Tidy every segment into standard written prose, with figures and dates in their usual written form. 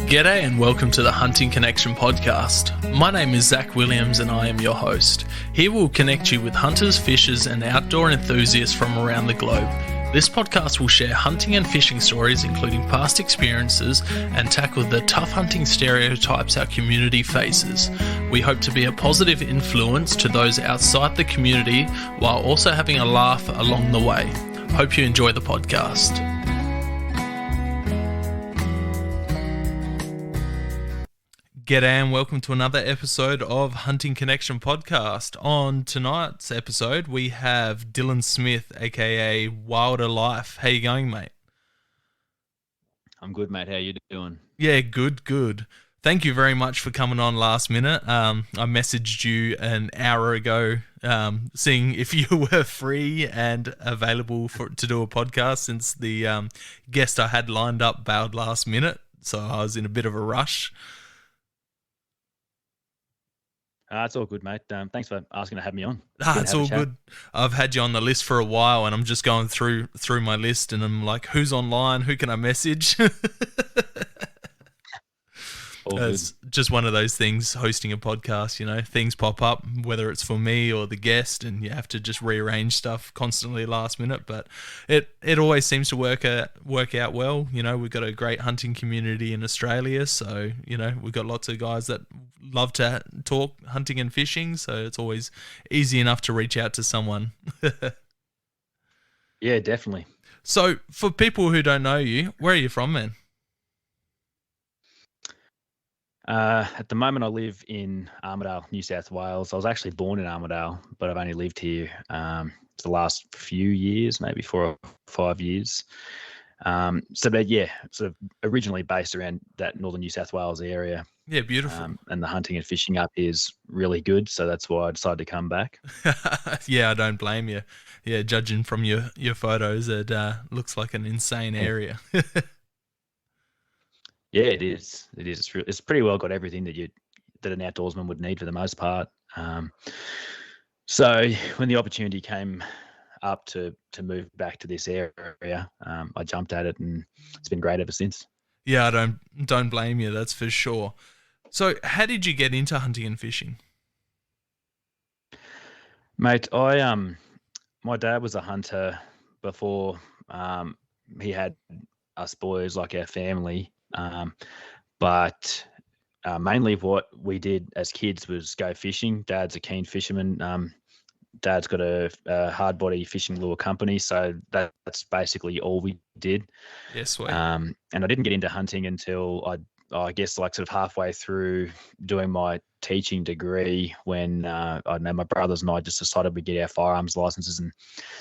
G'day and welcome to the Hunting Connection podcast. My name is Zach Williams and I am your host. Here we'll connect you with hunters, fishers and outdoor enthusiasts from around the globe. This podcast will share hunting and fishing stories, including past experiences, and tackle the tough hunting stereotypes our community faces. We hope to be a positive influence to those outside the community while also having a laugh along the way. Hope you enjoy the podcast. G'day and welcome to another episode of Hunting Connection podcast. On tonight's episode, we have Dylan Smith, aka Wilder Life. How you going, mate? I'm good, mate. How you doing? Yeah, good. Thank you very much for coming on last minute. I messaged you an hour ago, seeing if you were free and available to do a podcast, since the guest I had lined up bailed last minute, so I was in a bit of a rush. It's all good, mate. Thanks for asking to have me on. It's all good. I've had you on the list for a while, and I'm just going through my list, and I'm like, who's online? Who can I message? It's just one of those things, hosting a podcast, you know, things pop up, whether it's for me or the guest, and you have to just rearrange stuff constantly last minute, but it always seems to work out well. You know, we've got a great hunting community in Australia, so, you know, we've got lots of guys that love to talk hunting and fishing, so it's always easy enough to reach out to someone. Yeah, definitely. So for people who don't know you, where are you from, man? At the moment, I live in Armidale, New South Wales. I was actually born in Armidale, but I've only lived here for the last few years, maybe 4 or 5 years. But yeah, sort of originally based around that northern New South Wales area. Yeah, beautiful. And the hunting and fishing up here is really good, so that's why I decided to come back. Yeah, I don't blame you. Yeah, judging from your photos, it looks like an insane area. Yeah, it is. It is. It's pretty well got everything that an outdoorsman would need for the most part. So when the opportunity came up to move back to this area, I jumped at it, and it's been great ever since. Yeah, I don't blame you. That's for sure. So, how did you get into hunting and fishing, mate? My dad was a hunter before he had us boys, like our family. But mainly what we did as kids was go fishing. Dad's a keen fisherman. Dad's got a hard body fishing lure company, so that's basically all we did. Yes, sweet. And I didn't get into hunting until I guess like sort of halfway through doing my teaching degree, when I don't know, my brothers and I just decided we'd get our firearms licenses and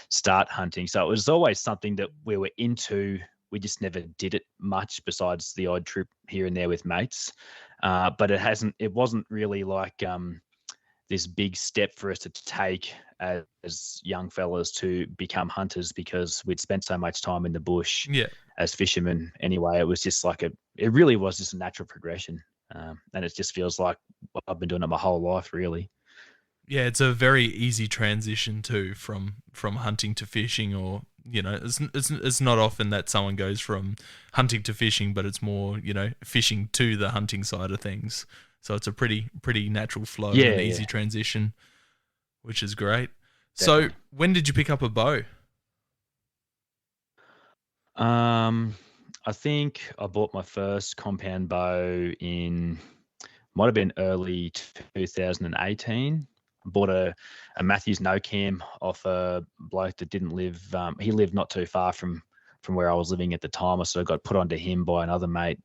start hunting. So it was always something that we were into. We just never did it much, besides the odd trip here and there with mates. But it wasn't really like this big step for us to take as young fellas to become hunters, because we'd spent so much time in the bush as fishermen anyway. It was just like it really was just a natural progression. And it just feels like I've been doing it my whole life, really. Yeah, it's a very easy transition too, from hunting to fishing, or, you know, it's not often that someone goes from hunting to fishing, but it's more, you know, fishing to the hunting side of things. So it's a pretty natural flow, and easy transition, which is great. Definitely. So when did you pick up a bow? I think I bought my first compound bow might have been early 2018. Bought a Matthews no-cam off a bloke that didn't live. He lived not too far from where I was living at the time. I sort of got put onto him by another mate.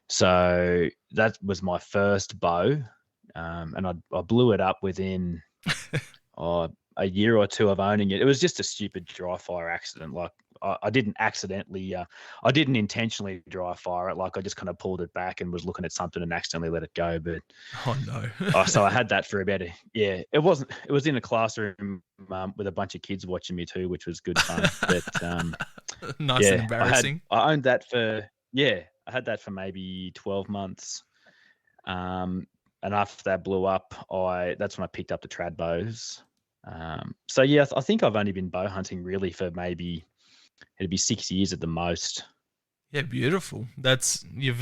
So that was my first bow, and I blew it up within a year or two of owning it. It was just a stupid dry fire accident. Like I didn't intentionally dry fire it. Like I just kind of pulled it back and was looking at something and accidentally let it go. But oh no! So I had that for about it was in a classroom with a bunch of kids watching me too, which was good fun. But nice and embarrassing. I owned that I had that for maybe 12 months. And after that blew up, that's when I picked up the trad bows. So yeah, I think I've only been bow hunting really for maybe, it'd be 6 years at the most. Yeah, beautiful. You've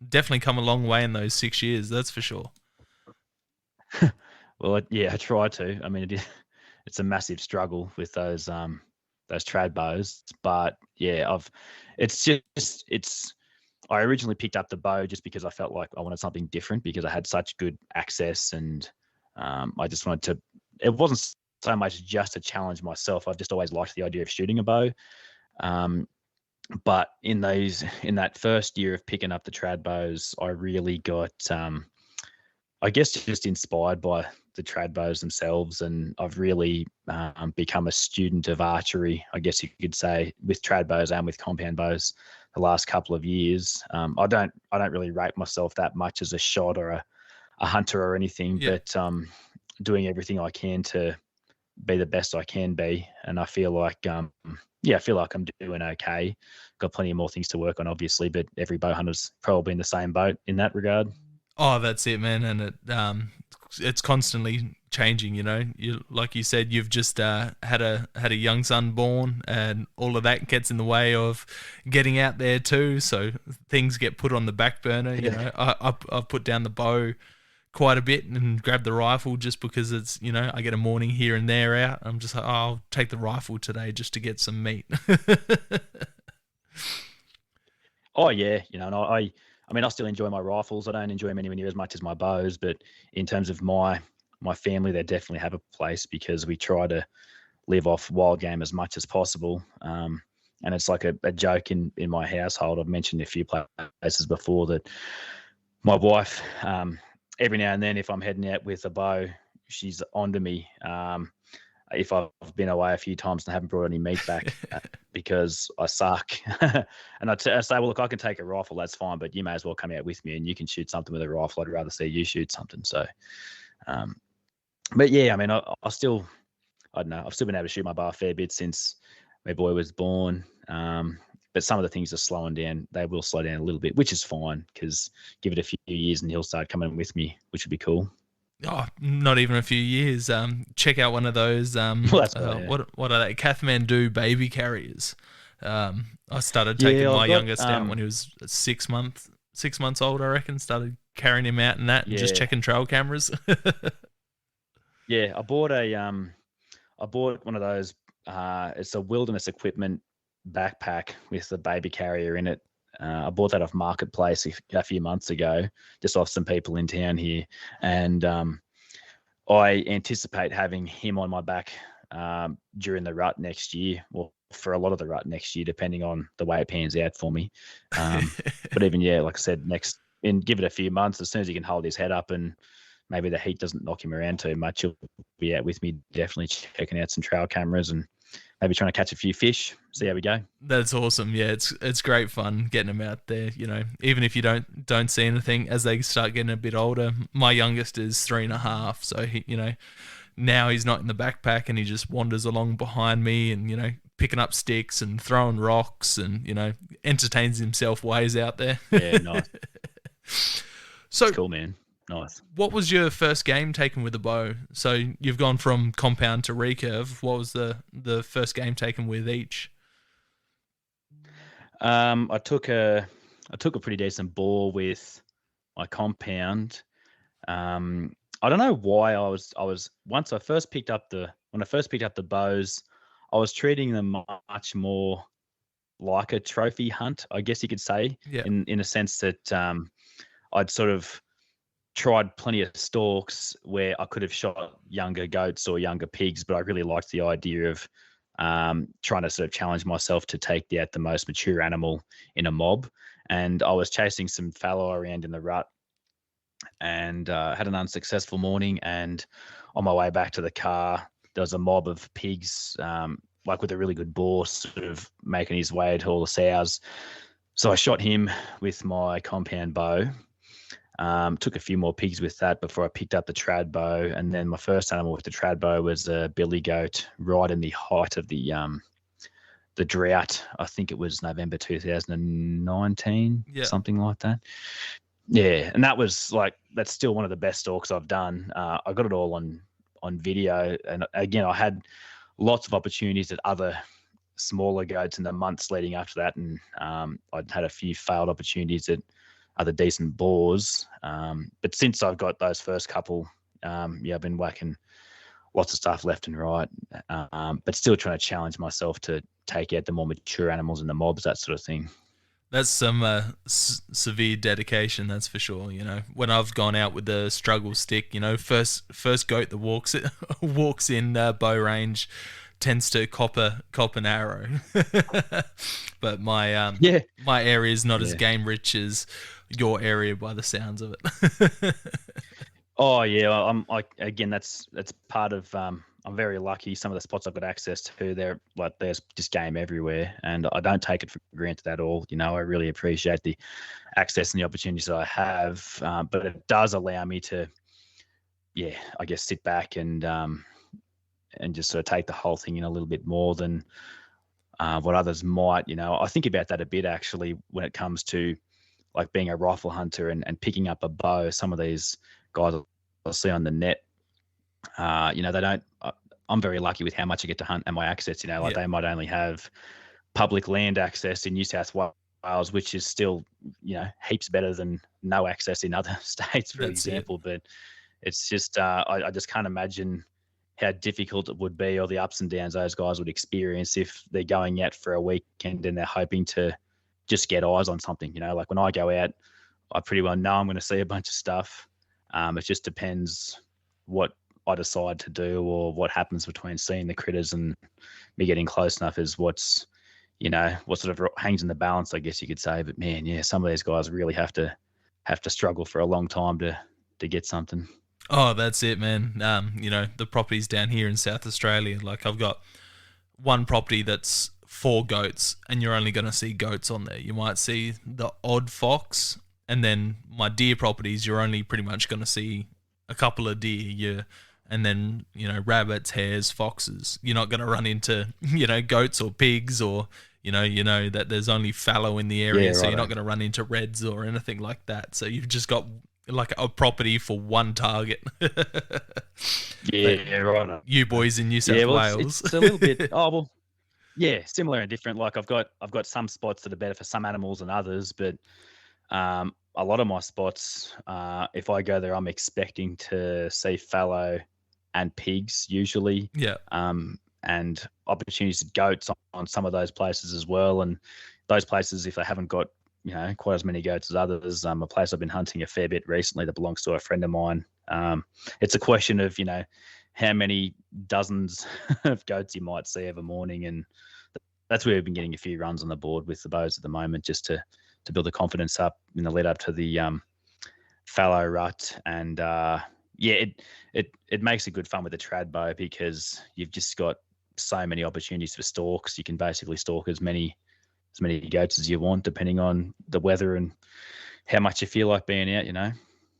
definitely come a long way in those 6 years. That's for sure. Well, I try to. I mean, it's a massive struggle with those trad bows, but yeah, it's. I originally picked up the bow just because I felt like I wanted something different because I had such good access, and I just wanted to. It wasn't so much just to challenge myself. I've just always liked the idea of shooting a bow. But in that first year of picking up the trad bows, I really got, I guess, just inspired by the trad bows themselves, and I've really become a student of archery, I guess you could say, with trad bows and with compound bows the last couple of years. I don't really rate myself that much as a shot or a hunter or anything, but doing everything I can to be the best I can be, and I feel like I feel like I'm doing okay. Got plenty more things to work on, obviously, but every bow hunter's probably in the same boat in that regard. Oh, that's it, man, and it's constantly changing. Like you said, you've just had a young son born, and all of that gets in the way of getting out there too. So things get put on the back burner. I've put down the bow quite a bit and grab the rifle just because it's, I get a morning here and there out. I'm just like, I'll take the rifle today just to get some meat. Oh yeah, and I mean, I still enjoy my rifles. I don't enjoy them anywhere near as much as my bows, but in terms of my family, they definitely have a place because we try to live off wild game as much as possible. And it's like a joke in my household. I've mentioned a few places before that my wife, every now and then, if I'm heading out with a bow, she's onto me. If I've been away a few times and haven't brought any meat back because I suck. And I say, well, look, I can take a rifle, that's fine, but you may as well come out with me and you can shoot something with a rifle. I'd rather see you shoot something. So, but yeah, I mean, I don't know, I've still been able to shoot my bow a fair bit since my boy was born. But some of the things are slowing down. They will slow down a little bit, which is fine because give it a few years and he'll start coming with me, which would be cool. Oh, not even a few years. Check out one of those. What are they? Kathmandu baby carriers. I started taking my youngest out when he was 6 months old, I reckon. Started carrying him out and that, and just checking trail cameras. Yeah, I bought one of those. It's a wilderness equipment backpack with the baby carrier in it. I bought that off Marketplace a few months ago, just off some people in town here. And I anticipate having him on my back during the rut next year, or for a lot of the rut next year, depending on the way it pans out for me. But even, like I said, give it a few months, as soon as he can hold his head up and maybe the heat doesn't knock him around too much, he'll be out with me, definitely checking out some trail cameras and maybe trying to catch a few fish, see how we go. That's awesome. Yeah, it's great fun getting them out there. Even if you don't see anything as they start getting a bit older. My youngest is 3.5, so he, now he's not in the backpack and he just wanders along behind me and picking up sticks and throwing rocks and entertains himself ways out there. Yeah, nice. So that's cool, man. Nice. What was your first game taken with a bow? So you've gone from compound to recurve. What was the first game taken with each? I took a pretty decent ball with my compound. I don't know why I was when I first picked up the bows, I was treating them much more like a trophy hunt, I guess you could say, in a sense that I'd sort of tried plenty of stalks where I could have shot younger goats or younger pigs, but I really liked the idea of trying to sort of challenge myself to take out the most mature animal in a mob. And I was chasing some fallow around in the rut and had an unsuccessful morning. And on my way back to the car, there was a mob of pigs, like with a really good boar, sort of making his way to all the sows. So I shot him with my compound bow. Took a few more pigs with that before I picked up the trad bow, and then my first animal with the trad bow was a billy goat right in the height of the drought. I think it was November 2019, something like that. Yeah, and that's still one of the best stalks I've done. I got it all on video, and again, I had lots of opportunities at other smaller goats in the months leading after that, and I'd had a few failed opportunities at other decent boars. But since I've got those first couple, I've been whacking lots of stuff left and right, but still trying to challenge myself to take out the more mature animals in the mobs, that sort of thing. That's some severe dedication, that's for sure. When I've gone out with the struggle stick, first goat that walks in bow range tends to cop an arrow. But my area is not as game rich as your area by the sounds of it. Oh yeah, again, that's part of. I'm very lucky. Some of the spots I've got access to, there's just game everywhere, and I don't take it for granted at all. I really appreciate the access and the opportunities that I have, but it does allow me to, I guess, sit back and just sort of take the whole thing in a little bit more than what others might. I think about that a bit actually when it comes to like being a rifle hunter and picking up a bow. Some of these guys I see on the net, they don't. I'm very lucky with how much I get to hunt and my access. They might only have public land access in New South Wales, which is still, heaps better than no access in other states, for example. But it's just, I just can't imagine how difficult it would be, or the ups and downs those guys would experience if they're going out for a weekend and they're hoping to just get eyes on something. Like when I go out, I pretty well know I'm going to see a bunch of stuff. It just depends what I decide to do, or what happens between seeing the critters and me getting close enough is what's, what sort of hangs in the balance, I guess you could say. But man, some of these guys really have to struggle for a long time to get something. Oh, that's it, man. The properties down here in South Australia, like I've got one property that's 4 goats, and you're only going to see goats on there. You might see the odd fox, and then my deer properties, you're only pretty much going to see a couple of deer. And then, rabbits, hares, foxes. You're not going to run into, goats or pigs, or, that there's only fallow in the area. So you're not going to run into reds or anything like that. So you've just got like a property for one target. Right. You boys in New South Wales. It's a little bit, similar and different. Like I've got some spots that are better for some animals than others, but a lot of my spots, if I go there, I'm expecting to see fallow and pigs usually. And opportunities to goats on some of those places as well. And those places, if they haven't got, quite as many goats as others, a place I've been hunting a fair bit recently that belongs to a friend of mine. It's a question of, how many dozens of goats you might see every morning. And that's where we've been getting a few runs on the board with the bows at the moment, just to build the confidence up in the lead up to the fallow rut. And it makes it good fun with the trad bow, because you've just got so many opportunities for stalks. You can basically stalk as many goats as you want, depending on the weather and how much you feel like being out.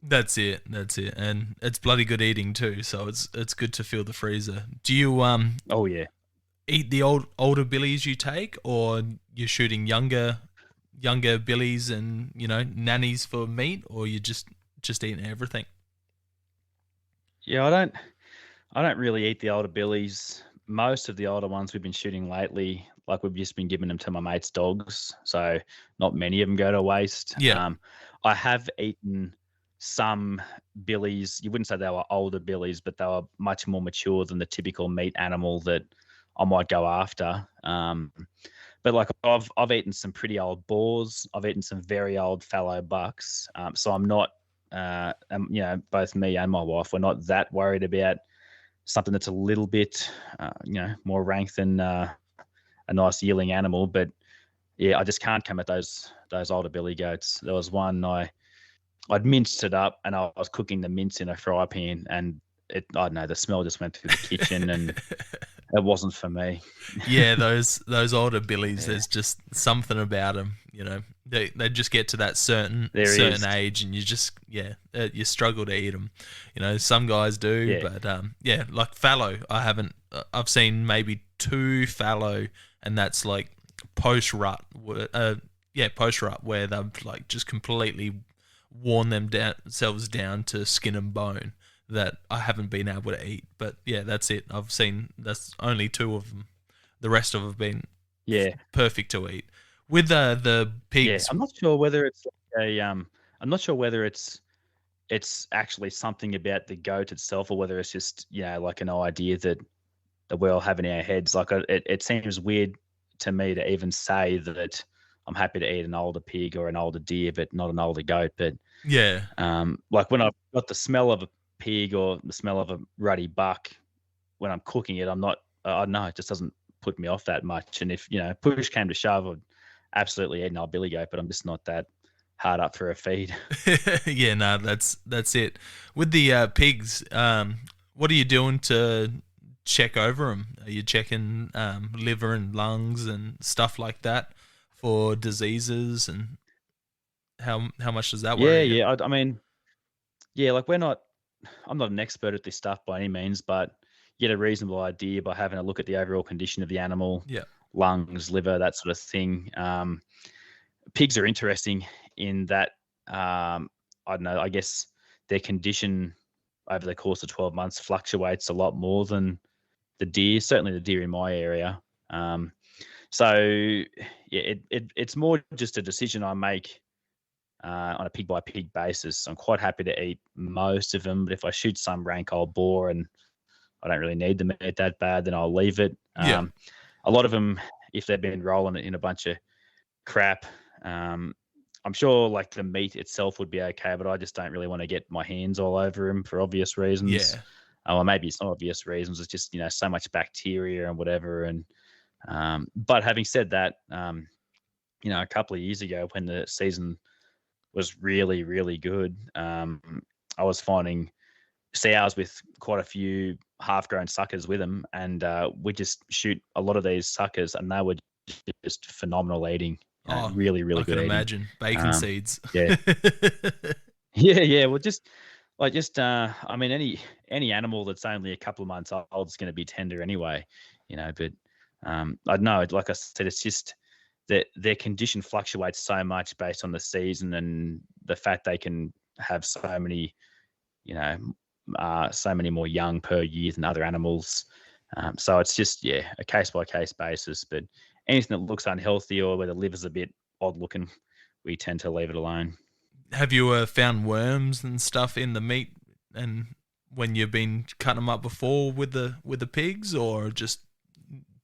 That's it, and it's bloody good eating too. So it's good to fill the freezer. Do you eat the older billies you take, or you're shooting younger billies and nannies for meat, or you just eating everything? Yeah, I don't really eat the older billies. Most of the older ones we've been shooting lately, like we've just been giving them to my mate's dogs, so not many of them go to waste. I have eaten some billies. You wouldn't say they were older billies, but they were much more mature than the typical meat animal that I might go after. But like I've eaten some pretty old boars. I've eaten some very old fallow bucks. So I'm not, both me and my wife, we're not that worried about something that's a little bit, more rank than a nice yielding animal. But yeah, I just can't come at those older billy goats. There was one I'd minced it up, and I was cooking the mince in a fry pan, and I don't know, the smell just went through the kitchen, and it wasn't for me. Yeah, those older billies, there's just something about them, they just get to that certain age, and you just you struggle to eat them. Some guys do, but like fallow, I've seen maybe 2 fallow, and that's like post rut where they've like just completely worn themselves down to skin and bone, that I haven't been able to eat. But yeah, that's it. That's only 2 of them. The rest of them have been Yeah, perfect to eat. With the yeah. pigs, I'm not sure whether it's like I'm not sure whether it's actually something about the goat itself, or whether it's just like an idea that we all have in our heads. Like it seems weird to me to even say that I'm happy to eat an older pig or an older deer, but not an older goat. But yeah, like when I've got the smell of a pig or the smell of a ruddy buck when I'm cooking it, I'm not. I don't know. It just doesn't put me off that much. And if push came to shove, I'd absolutely eat an old billy goat. But I'm just not that hard up for a feed. yeah. No, that's it. With the pigs, what are you doing to check over them? Are you checking liver and lungs and stuff like that for diseases, and how much does that Yeah, worry you? yeah. I mean, yeah. Like we're not. I'm not an expert at this stuff by any means, but you get a reasonable idea by having a look at the overall condition of the animal, Yeah. lungs, liver, that sort of thing. Pigs are interesting in that I don't know. I guess their condition over the course of 12 months fluctuates a lot more than the deer. Certainly, the deer in my area. Um, so yeah, it's more just a decision I make on a pig by pig basis. I'm quite happy to eat most of them, but if I shoot some rank old boar and I don't really need the meat that bad, then I'll leave it. Yeah. A lot of them, if they've been rolling it in a bunch of crap, I'm sure like the meat itself would be okay, but I just don't really want to get my hands all over them for obvious reasons. Yeah. Or maybe it's not obvious reasons. It's just so much bacteria and whatever. And but having said that, a couple of years ago when the season was really really good, I was finding sows with quite a few half-grown suckers with them, and we just shoot a lot of these suckers, and they were just phenomenal eating. Oh, Really, I really can good eating. imagine bacon Um, seeds. yeah, yeah, yeah. Well, I mean, any animal that's only a couple of months old is going to be tender anyway, But I don't know. Like I said, it's just that their condition fluctuates so much based on the season and the fact they can have you know, so many more young per year than other animals. So it's just a case by case basis. But anything that looks unhealthy or where the liver's a bit odd looking, we tend to leave it alone. Have you found worms and stuff in the meat, and when you've been cutting them up before with the pigs, or just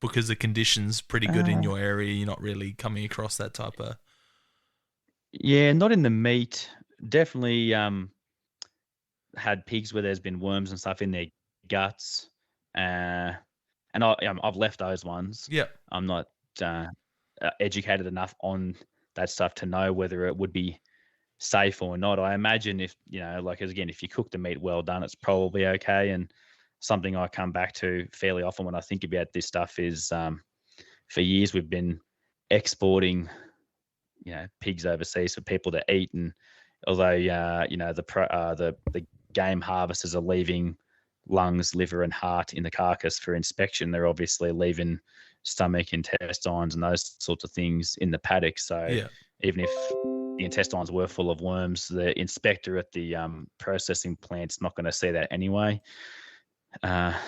because the conditions pretty good in Uh, your area, you're not really coming across that type of? yeah, not in the meat. Definitely had pigs where there's been worms and stuff in their guts, uh, and I've left those ones. Yeah. I'm not uh, educated enough on that stuff to know whether it would be safe or not. I imagine if like again, if you cook the meat well done, it's probably okay. And something I come back to fairly often when I think about this stuff is for years we've been exporting pigs overseas for people to eat, and although the game harvesters are leaving lungs, liver, and heart in the carcass for inspection, they're obviously leaving stomach, intestines, and those sorts of things in the paddock. So Yeah. even if the intestines were full of worms, the inspector at the processing plant's not going to see that anyway.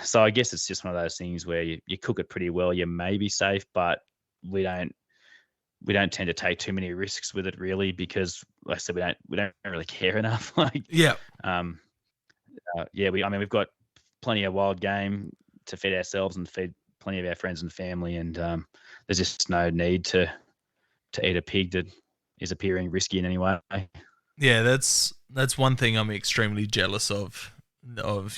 So I guess it's just one of those things where you cook it pretty well, you may be safe, but we don't tend to take too many risks with it really, because like I said, we don't really care enough. Like Yeah. um, we've got plenty of wild game to feed ourselves and feed plenty of our friends and family, and there's just no need to eat a pig that is appearing risky in any way. Yeah, that's one thing I'm extremely jealous of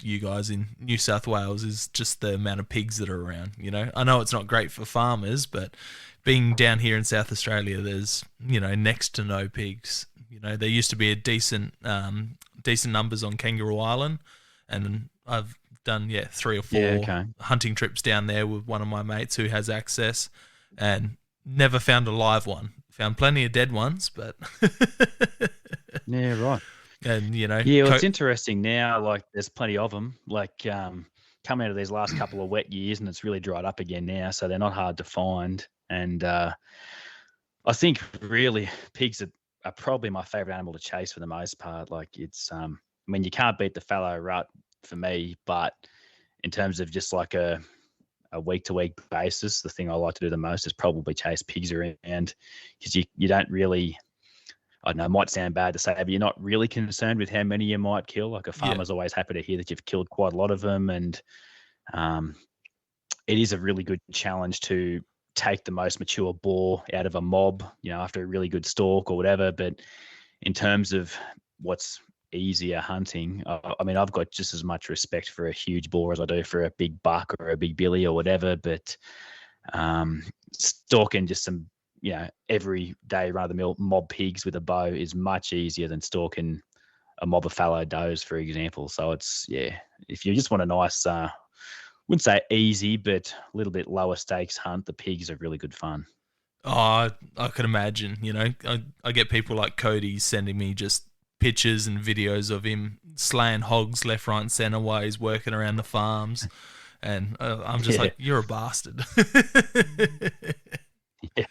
you guys in New South Wales, is just the amount of pigs that are around. I know it's not great for farmers, but being down here in South Australia, there's next to no pigs. There used to be a decent numbers on Kangaroo Island, and I've done 3 or 4 hunting trips down there with one of my mates who has access, and never found a live one. Found plenty of dead ones, but Yeah, right. and Yeah, well, it's interesting now. Like, there's plenty of them. Like, coming out of these last couple of wet years, and it's really dried up again now, so they're not hard to find. And I think really pigs are probably my favorite animal to chase for the most part. Like, it's I mean, you can't beat the fallow rut for me, but in terms of just like a a week-to-week basis, the thing I like to do the most is probably chase pigs around, because you don't really, I don't know, it might sound bad to say, but you're not really concerned with how many you might kill. Like a farmer's always happy to hear that you've killed quite a lot of them, and it is a really good challenge to take the most mature boar out of a mob, after a really good stalk or whatever. But in terms of what's easier hunting, I mean, I've got just as much respect for a huge boar as I do for a big buck or a big billy or whatever. But stalking just some, everyday run-of-the-mill mob pigs with a bow is much easier than stalking a mob of fallow does, for example. So it's, if you just want a nice, wouldn't say easy, but a little bit lower stakes hunt, the pigs are really good fun. Oh, I can imagine. I get people like Cody sending me just pictures and videos of him slaying hogs left, right, and centre while he's working around the farms, and I'm just like, you're a bastard. They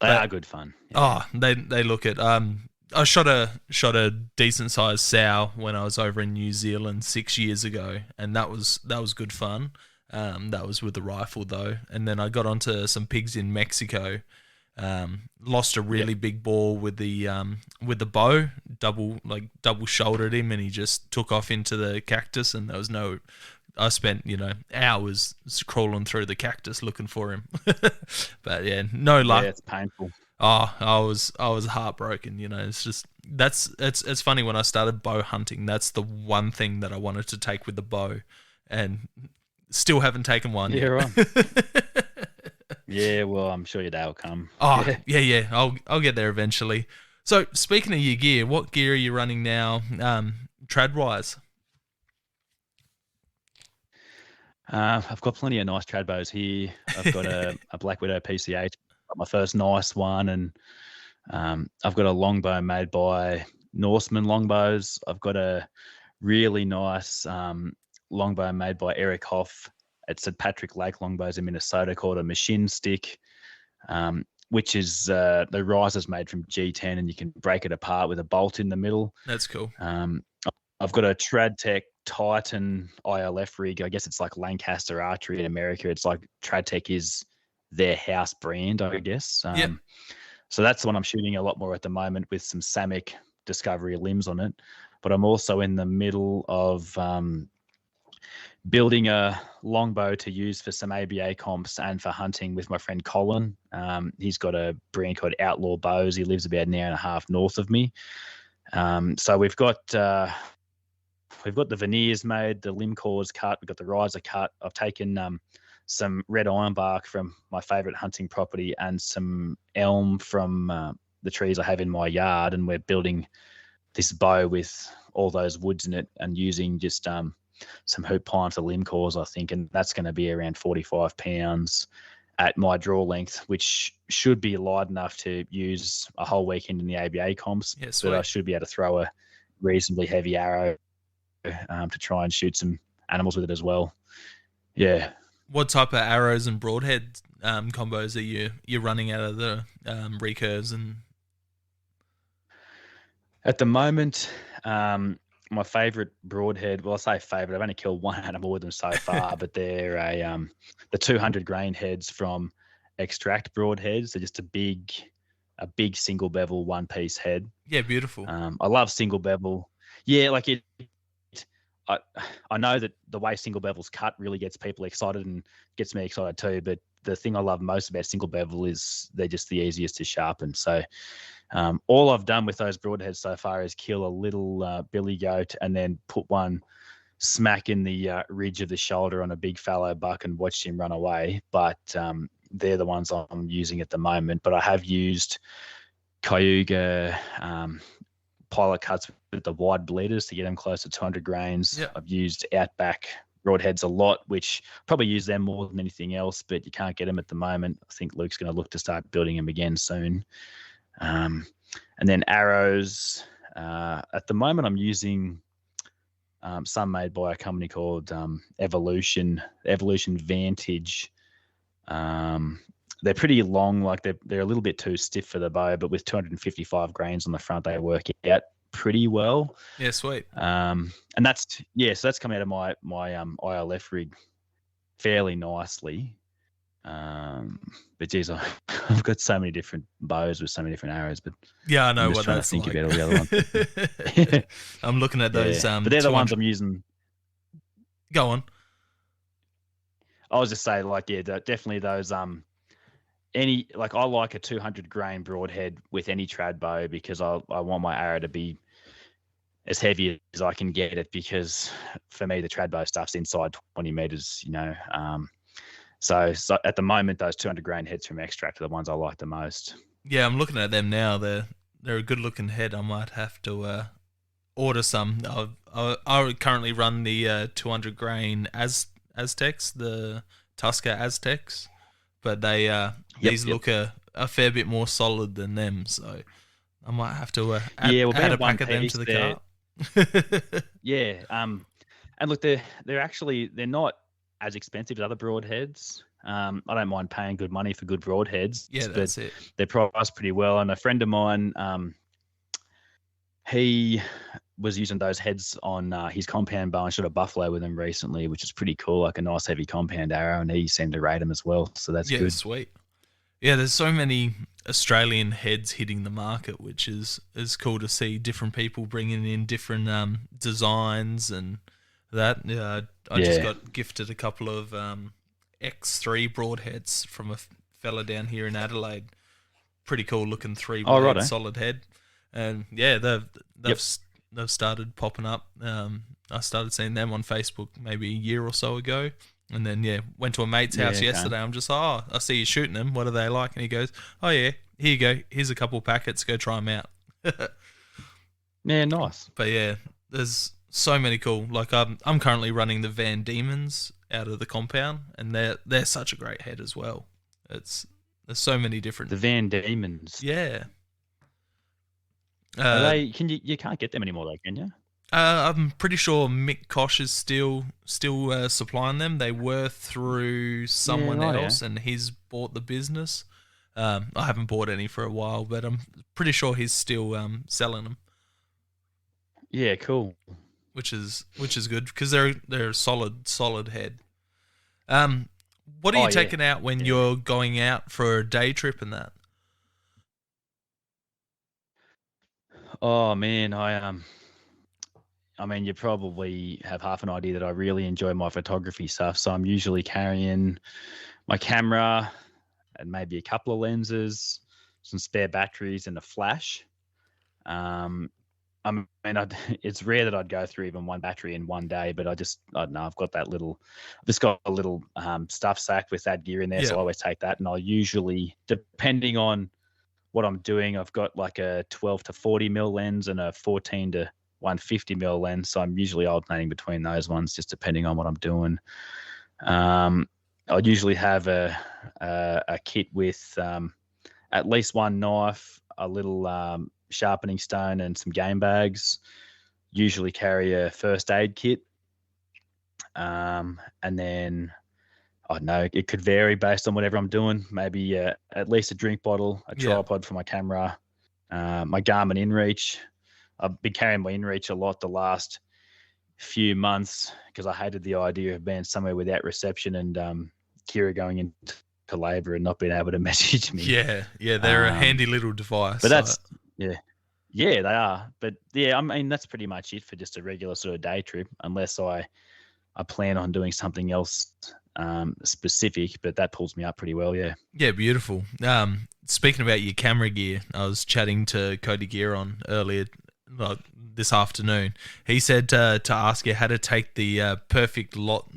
are good fun. Oh, they look it. I shot a decent sized sow when I was over in New Zealand 6 years ago, and that was good fun. That was with the rifle though, and then I got onto some pigs in Mexico. Lost a really big boar with the bow, double shouldered him, and he just took off into the cactus, and there was no. I spent hours crawling through the cactus looking for him, but no luck. Yeah, it's painful. Oh, I was heartbroken. It's just it's funny, when I started bow hunting, that's the one thing that I wanted to take with the bow, and still haven't taken one. Yeah, right. Yeah, well, I'm sure your day will come. Oh, yeah. I'll get there eventually. So, speaking of your gear, what gear are you running now, trad-wise? I've got plenty of nice trad bows here. I've got a Black Widow PCH, got my first nice one, and I've got a longbow made by Norseman Longbows. I've got a really nice longbow made by Eric Hoff at St. Patrick Lake Longbows in Minnesota, called a machine stick, which is the riser's made from G10, and you can break it apart with a bolt in the middle. That's cool. I've got a TradTech Titan ILF rig. I guess it's like Lancaster Archery in America. It's like TradTech is their house brand, I guess. So that's the one I'm shooting a lot more at the moment, with some Samick Discovery limbs on it. But I'm also in the middle of building a longbow to use for some ABA comps and for hunting with my friend Colin. He's got a brand called Outlaw Bows. He lives about an hour and a half north of me. So we've got the veneers made, the limb cores cut, we've got the riser cut. I've taken some red ironbark from my favourite hunting property and some elm from the trees I have in my yard, and we're building this bow with all those woods in it and using just some hoop pine for limb cores, I think, and that's going to be around 45 pounds at my draw length, which should be light enough to use a whole weekend in the ABA comps. Yeah, but I should be able to throw a reasonably heavy arrow to try and shoot some animals with it as well. Yeah. What type of arrows and broadhead combos are you running out of the recurves? And at the moment, my favourite broadhead, well, I say favourite, I've only killed one animal with them so far, but they're the 200 grain heads from Extract broadheads. They're just a big single bevel one piece head. Yeah, beautiful. I love single bevel. Yeah, like it. I know that the way single bevel's cut really gets people excited and gets me excited too, but the thing I love most about single bevel is they're just the easiest to sharpen. So all I've done with those broadheads so far is kill a little billy goat and then put one smack in the ridge of the shoulder on a big fallow buck and watched him run away. But they're the ones I'm using at the moment. But I have used Cayuga pilot cuts with the wide bleeders to get them close to 200 grains. Yep. I've used Outback broadheads a lot, which probably use them more than anything else, but you can't get them at the moment. I think Luke's going to look to start building them again soon. And then arrows. At the moment, I'm using some made by a company called Evolution Vantage. They're pretty long, like they're a little bit too stiff for the bow, but with 255 grains on the front, they work out pretty well. Yeah, sweet. And that's so that's coming out of my ILF rig. fairly nicely. But geez, I've got so many different bows with so many different arrows. But yeah, I know I'm just what trying that's to think like. about all the other ones. I'm looking at those. But they're the ones I'm using. Go on. I was just saying, like, yeah, definitely those. I like a 200 grain broadhead with any trad bow because I want my arrow to be as heavy as I can get it, because for me the trad bow stuff's inside 20 meters, So at the moment, those 200 grain heads from Extract are the ones I like the most. Yeah, I'm looking at them now. They're a good looking head. I might have to order some. I currently run the 200 grain Aztecs, the Tusker Aztecs, but these look a fair bit more solid than them. So I might have to add a pack of them to the cart. Yeah, and look, they're not as expensive as other broadheads. I don't mind paying good money for good broadheads. Yeah, that's it. They're priced pretty well. And a friend of mine, he was using those heads on his compound bow and shot a buffalo with them recently, which is pretty cool, like a nice heavy compound arrow, and he seemed to rate them as well. So that's good. Yeah, sweet. Yeah, there's so many Australian heads hitting the market, which is cool to see. Different people bringing in different designs and that. I just got gifted a couple of X3 broadheads from a fella down here in Adelaide. Pretty cool looking 3-blade solid head, and yeah, they've started popping up. I started seeing them on Facebook maybe a year or so ago. And then, went to a mate's house yesterday. I'm just, I see you shooting them. What are they like? And he goes, oh, yeah, here you go. Here's a couple of packets. Go try them out. Yeah, nice. But, yeah, there's so many cool. Like, I'm currently running the Van Diemen's out of the compound, and they're such a great head as well. There's so many different... The Van Diemen's? Yeah. You can't get them anymore, though, can you? I'm pretty sure Mick Kosh is still supplying them. They were through someone else, and he's bought the business. I haven't bought any for a while, but I'm pretty sure he's still selling them. Yeah, cool. Which is good because they're a solid head. What are you taking out when you're going out for a day trip and that? Oh man, I mean, you probably have half an idea that I really enjoy my photography stuff. So I'm usually carrying my camera and maybe a couple of lenses, some spare batteries, and a flash. It's rare that I'd go through even one battery in one day, but I don't know. I've got a little stuff sack with that gear in there. So I always take that, and I'll usually, depending on what I'm doing, I've got like a 12 to 40 mil lens and a 14 to 150 mil lens, so I'm usually alternating between those ones just depending on what I'm doing. I'd usually have a kit with at least one knife, a little sharpening stone, and some game bags. Usually carry a first aid kit, and then I don't know, it could vary based on whatever I'm doing. Maybe at least a drink bottle, a tripod for my camera, my Garmin InReach. I've been carrying my InReach a lot the last few months because I hated the idea of being somewhere without reception and Kira going into labour and not being able to message me. Yeah, they're a handy little device. But that's they are. But yeah, I mean that's pretty much it for just a regular sort of day trip, unless I plan on doing something else specific. But that pulls me up pretty well. Yeah. Yeah, beautiful. Speaking about your camera gear, I was chatting to Cody Gearon earlier. This afternoon, he said to ask you how to take the perfect lot,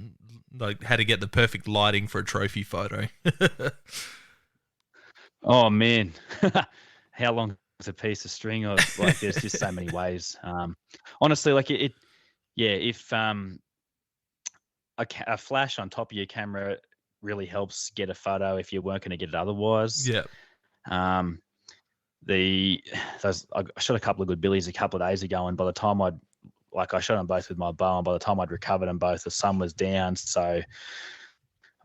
like how to get the perfect lighting for a trophy photo. Oh man, how long is a piece of string? Or like, there's just so many ways. Honestly, like if a flash on top of your camera really helps get a photo if you weren't going to get it otherwise. Yeah. I shot a couple of good billies a couple of days ago, and by the time I shot them both with my bow, and by the time I'd recovered them both, the sun was down. So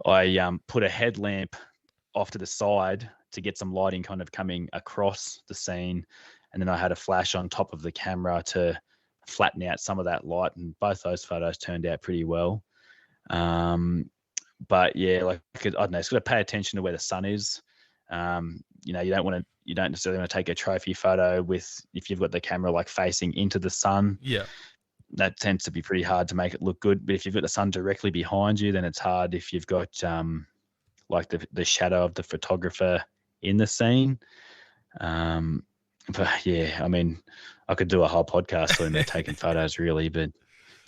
I put a headlamp off to the side to get some lighting kind of coming across the scene, and then I had a flash on top of the camera to flatten out some of that light, and both those photos turned out pretty well. But yeah, like I don't know, it's got to pay attention to where the sun is. You don't necessarily want to take a trophy photo if you've got the camera like facing into the sun. Yeah. That tends to be pretty hard to make it look good. But if you've got the sun directly behind you, then it's hard if you've got like the shadow of the photographer in the scene. But yeah, I mean, I could do a whole podcast on me taking photos really, but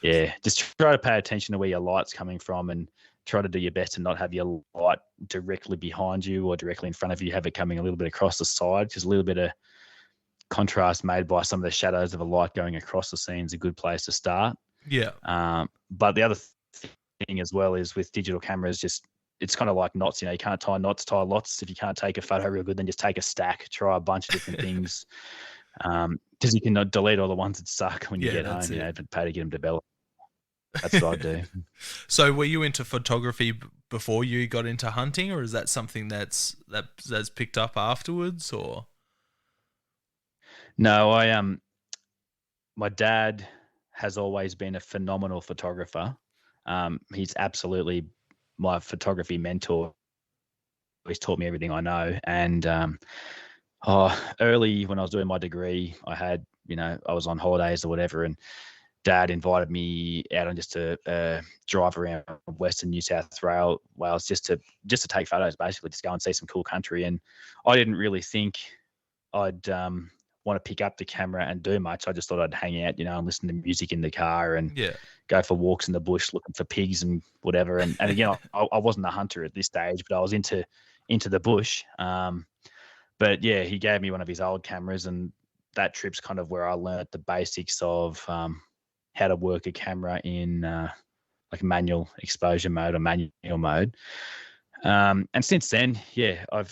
yeah, just try to pay attention to where your light's coming from and try to do your best to not have your light directly behind you or directly in front of you, have it coming a little bit across the side, because a little bit of contrast made by some of the shadows of a light going across the scene is a good place to start. Yeah. But the other thing as well is with digital cameras, it's kind of like knots, you can't tie knots, tie lots. If you can't take a photo real good, then just take a stack, try a bunch of different things. Because you can delete all the ones that suck when you get home, but pay to get them developed. That's what I do. So were you into photography before you got into hunting, or is that something that's picked up afterwards, or? No, my dad has always been a phenomenal photographer. He's absolutely my photography mentor. He's taught me everything I know. And early when I was doing my degree, I was on holidays or whatever, and Dad invited me out on just a drive around Western New South Wales just to take photos, basically, just go and see some cool country. And I didn't really think I'd want to pick up the camera and do much. I just thought I'd hang out, and listen to music in the car and go for walks in the bush looking for pigs and whatever. And again, I wasn't a hunter at this stage, but I was into the bush. But yeah, he gave me one of his old cameras, and that trip's kind of where I learned the basics of how to work a camera in like manual exposure mode or manual mode. And since then, yeah, I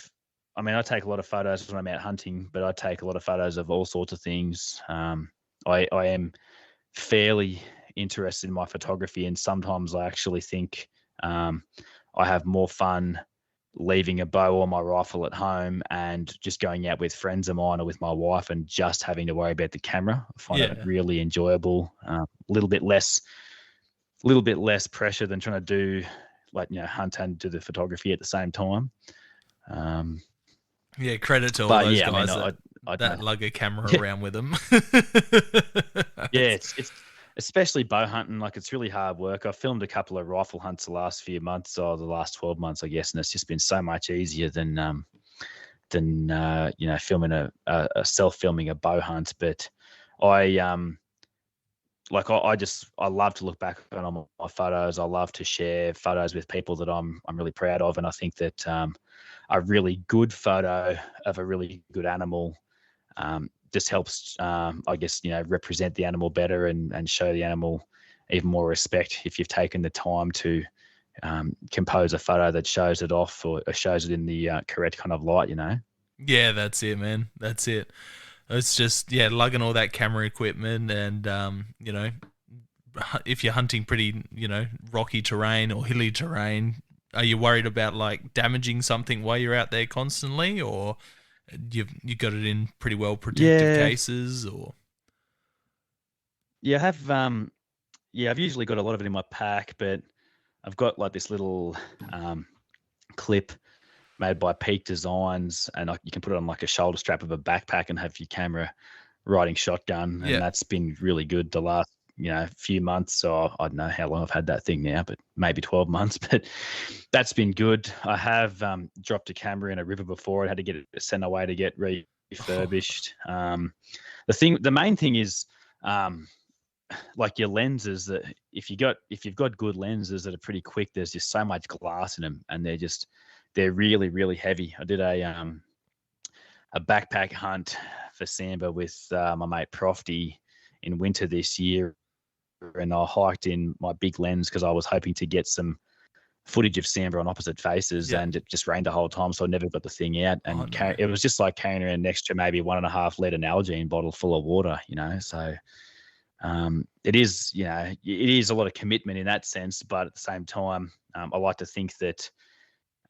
take a lot of photos when I'm out hunting, but I take a lot of photos of all sorts of things. I am fairly interested in my photography, and sometimes I actually think I have more fun leaving a bow or my rifle at home and just going out with friends of mine or with my wife and just having to worry about the camera. I find it really enjoyable. A little bit less pressure than trying to do hunt and do the photography at the same time. Yeah, credit to all those guys that lug a camera around with them. Yeah, it's especially bow hunting. Like, it's really hard work. I've filmed a couple of rifle hunts the last few months, or the last 12 months, I guess, and it's just been so much easier than filming a self-filming a bow hunt. But I love to look back on my photos. I love to share photos with people that I'm really proud of, and I think that a really good photo of a really good animal just helps, represent the animal better and show the animal even more respect if you've taken the time to compose a photo that shows it off or shows it in the correct kind of light, Yeah, that's it, man. That's it. It's just, lugging all that camera equipment and, if you're hunting pretty, rocky terrain or hilly terrain, are you worried about damaging something while you're out there constantly, or you got it in pretty well protected cases, or? Yeah, I have. I've usually got a lot of it in my pack, but I've got this little clip made by Peak Designs, and you can put it on a shoulder strap of a backpack and have your camera riding shotgun, and that's been really good the last few months. So I don't know how long I've had that thing now, but maybe 12 months, but that's been good. I have dropped a camera in a river before. I had to get it sent away to get refurbished. The main thing is your lenses, that if you've got good lenses that are pretty quick, there's just so much glass in them, and they're really, really heavy. I did a backpack hunt for Sambar with my mate Profty in winter this year, and I hiked in my big lens because I was hoping to get some footage of Sambar on opposite faces, and it just rained the whole time, so I never got the thing out. And it was just like carrying around an extra maybe 1.5 litre Nalgene bottle full of water, So it is a lot of commitment in that sense, but at the same time, I like to think that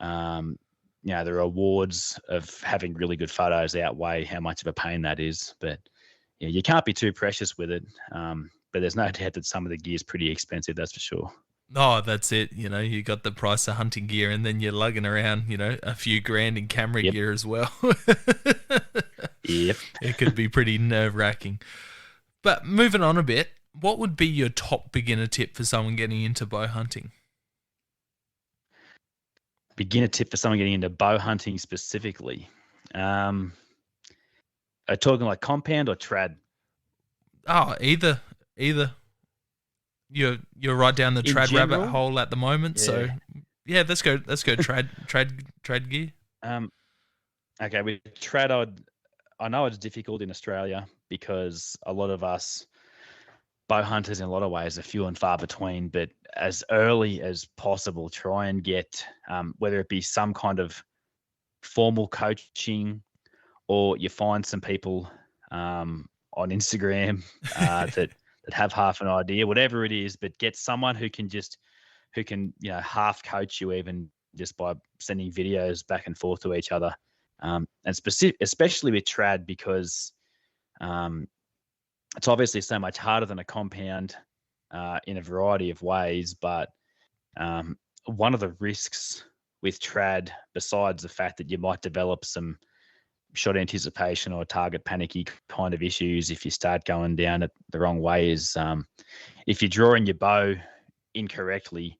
the rewards of having really good photos outweigh how much of a pain that is. But you can't be too precious with it. But there's no doubt that some of the gear is pretty expensive, that's for sure. Oh, that's it. You got the price of hunting gear, and then you're lugging around, a few grand in camera Yep. gear as well. Yep. It could be pretty nerve-wracking. But moving on a bit, what would be your top beginner tip for someone getting into bow hunting? Beginner tip for someone getting into bow hunting specifically. Are talking like compound or trad? Oh, either. You're right down the In trad rabbit general, hole at the moment, so yeah. yeah, let's go trad gear. Okay, with trad, I know it's difficult in Australia because a lot of us bow hunters in a lot of ways are few and far between, but as early as possible, try and get, whether it be some kind of formal coaching or you find some people on Instagram that have half an idea, whatever it is, but get someone who can half coach you, even just by sending videos back and forth to each other. And especially with trad, because it's obviously so much harder than a compound in a variety of ways. But one of the risks with trad, besides the fact that you might develop some shot anticipation or target panicky kind of issues if you start going down it the wrong way, is if you're drawing your bow incorrectly,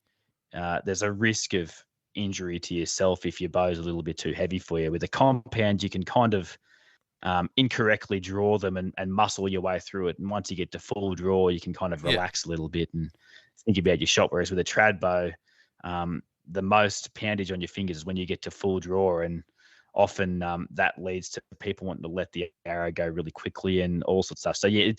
there's a risk of injury to yourself if your bow is a little bit too heavy for you. With a compound, you can kind of incorrectly draw them and muscle your way through it. And once you get to full draw, you can kind of relax a little bit and think about your shot. Whereas with a trad bow, the most poundage on your fingers is when you get to full draw, and often that leads to people wanting to let the arrow go really quickly and all sorts of stuff. So yeah,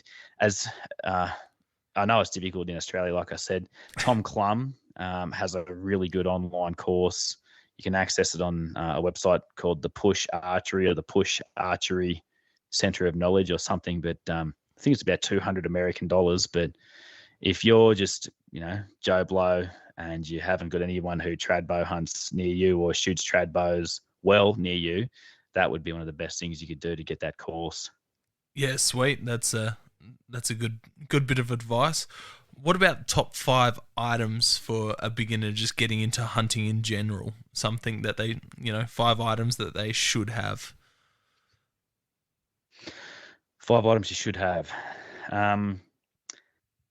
I know it's difficult in Australia, like I said. Tom Clum has a really good online course. You can access it on a website called the Push Archery or the Push Archery Center of Knowledge or something. But I think it's about $200 American. But if you're just, Joe Blow and you haven't got anyone who trad bow hunts near you or shoots trad bows well near you, that would be one of the best things you could do to get that course. Yeah, sweet. That's a good bit of advice. What about top 5 items for a beginner just getting into hunting in general? Something that they, 5 items that they should have. 5 items you should have.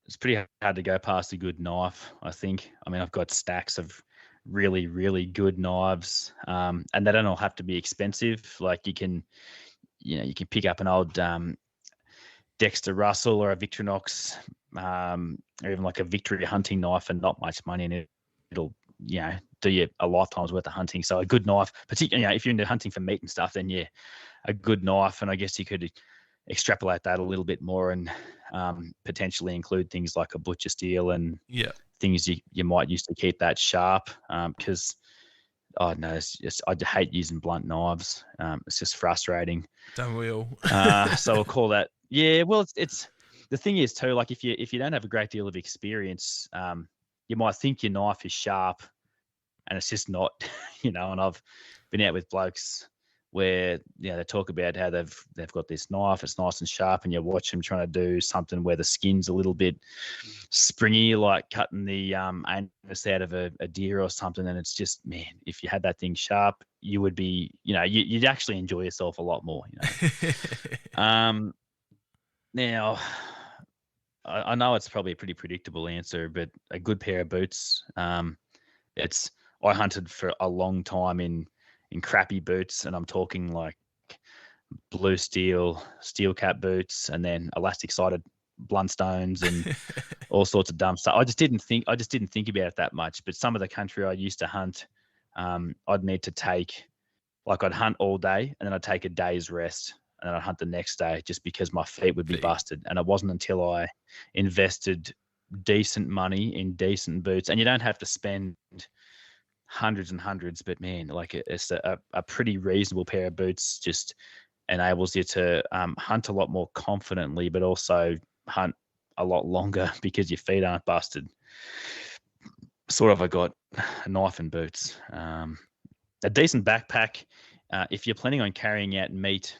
It's pretty hard to go past a good knife, I think. I mean, I've got stacks of really, really good knives, and they don't all have to be expensive. Like you can pick up an old Dexter Russell or a Victorinox, or even like a Victory hunting knife, and not much money in it. It'll do you a lifetime's worth of hunting. So a good knife, particularly if you're into hunting for meat and stuff, then yeah, a good knife. And I guess you could extrapolate that a little bit more and potentially include things like a butcher steel and things you might use to keep that sharp. Because I hate using blunt knives. It's just frustrating. Don't we all? So I'll call that. Yeah, well, it's the thing is too. Like if you don't have a great deal of experience, you might think your knife is sharp, and it's just not. And I've been out with blokes where they talk about how they've got this knife, it's nice and sharp, and you watch them trying to do something where the skin's a little bit springy, like cutting the anus out of a deer or something, and it's just, man, if you had that thing sharp, you would be, you'd actually enjoy yourself a lot more. Now, I know it's probably a pretty predictable answer, but a good pair of boots. I hunted for a long time in crappy boots, and I'm talking like blue steel cap boots, and then elastic sided Bluntstones and all sorts of dumb stuff. I just didn't think about it that much. But some of the country I used to hunt, I'd need to take, like I'd hunt all day and then I'd take a day's rest and then I'd hunt the next day just because my feet would be busted. And it wasn't until I invested decent money in decent boots, and you don't have to spend hundreds and hundreds, but man, like it's a pretty reasonable pair of boots just enables you to hunt a lot more confidently, but also hunt a lot longer because your feet aren't busted. Sort of, I got a knife and boots, a decent backpack. If you're planning on carrying out meat,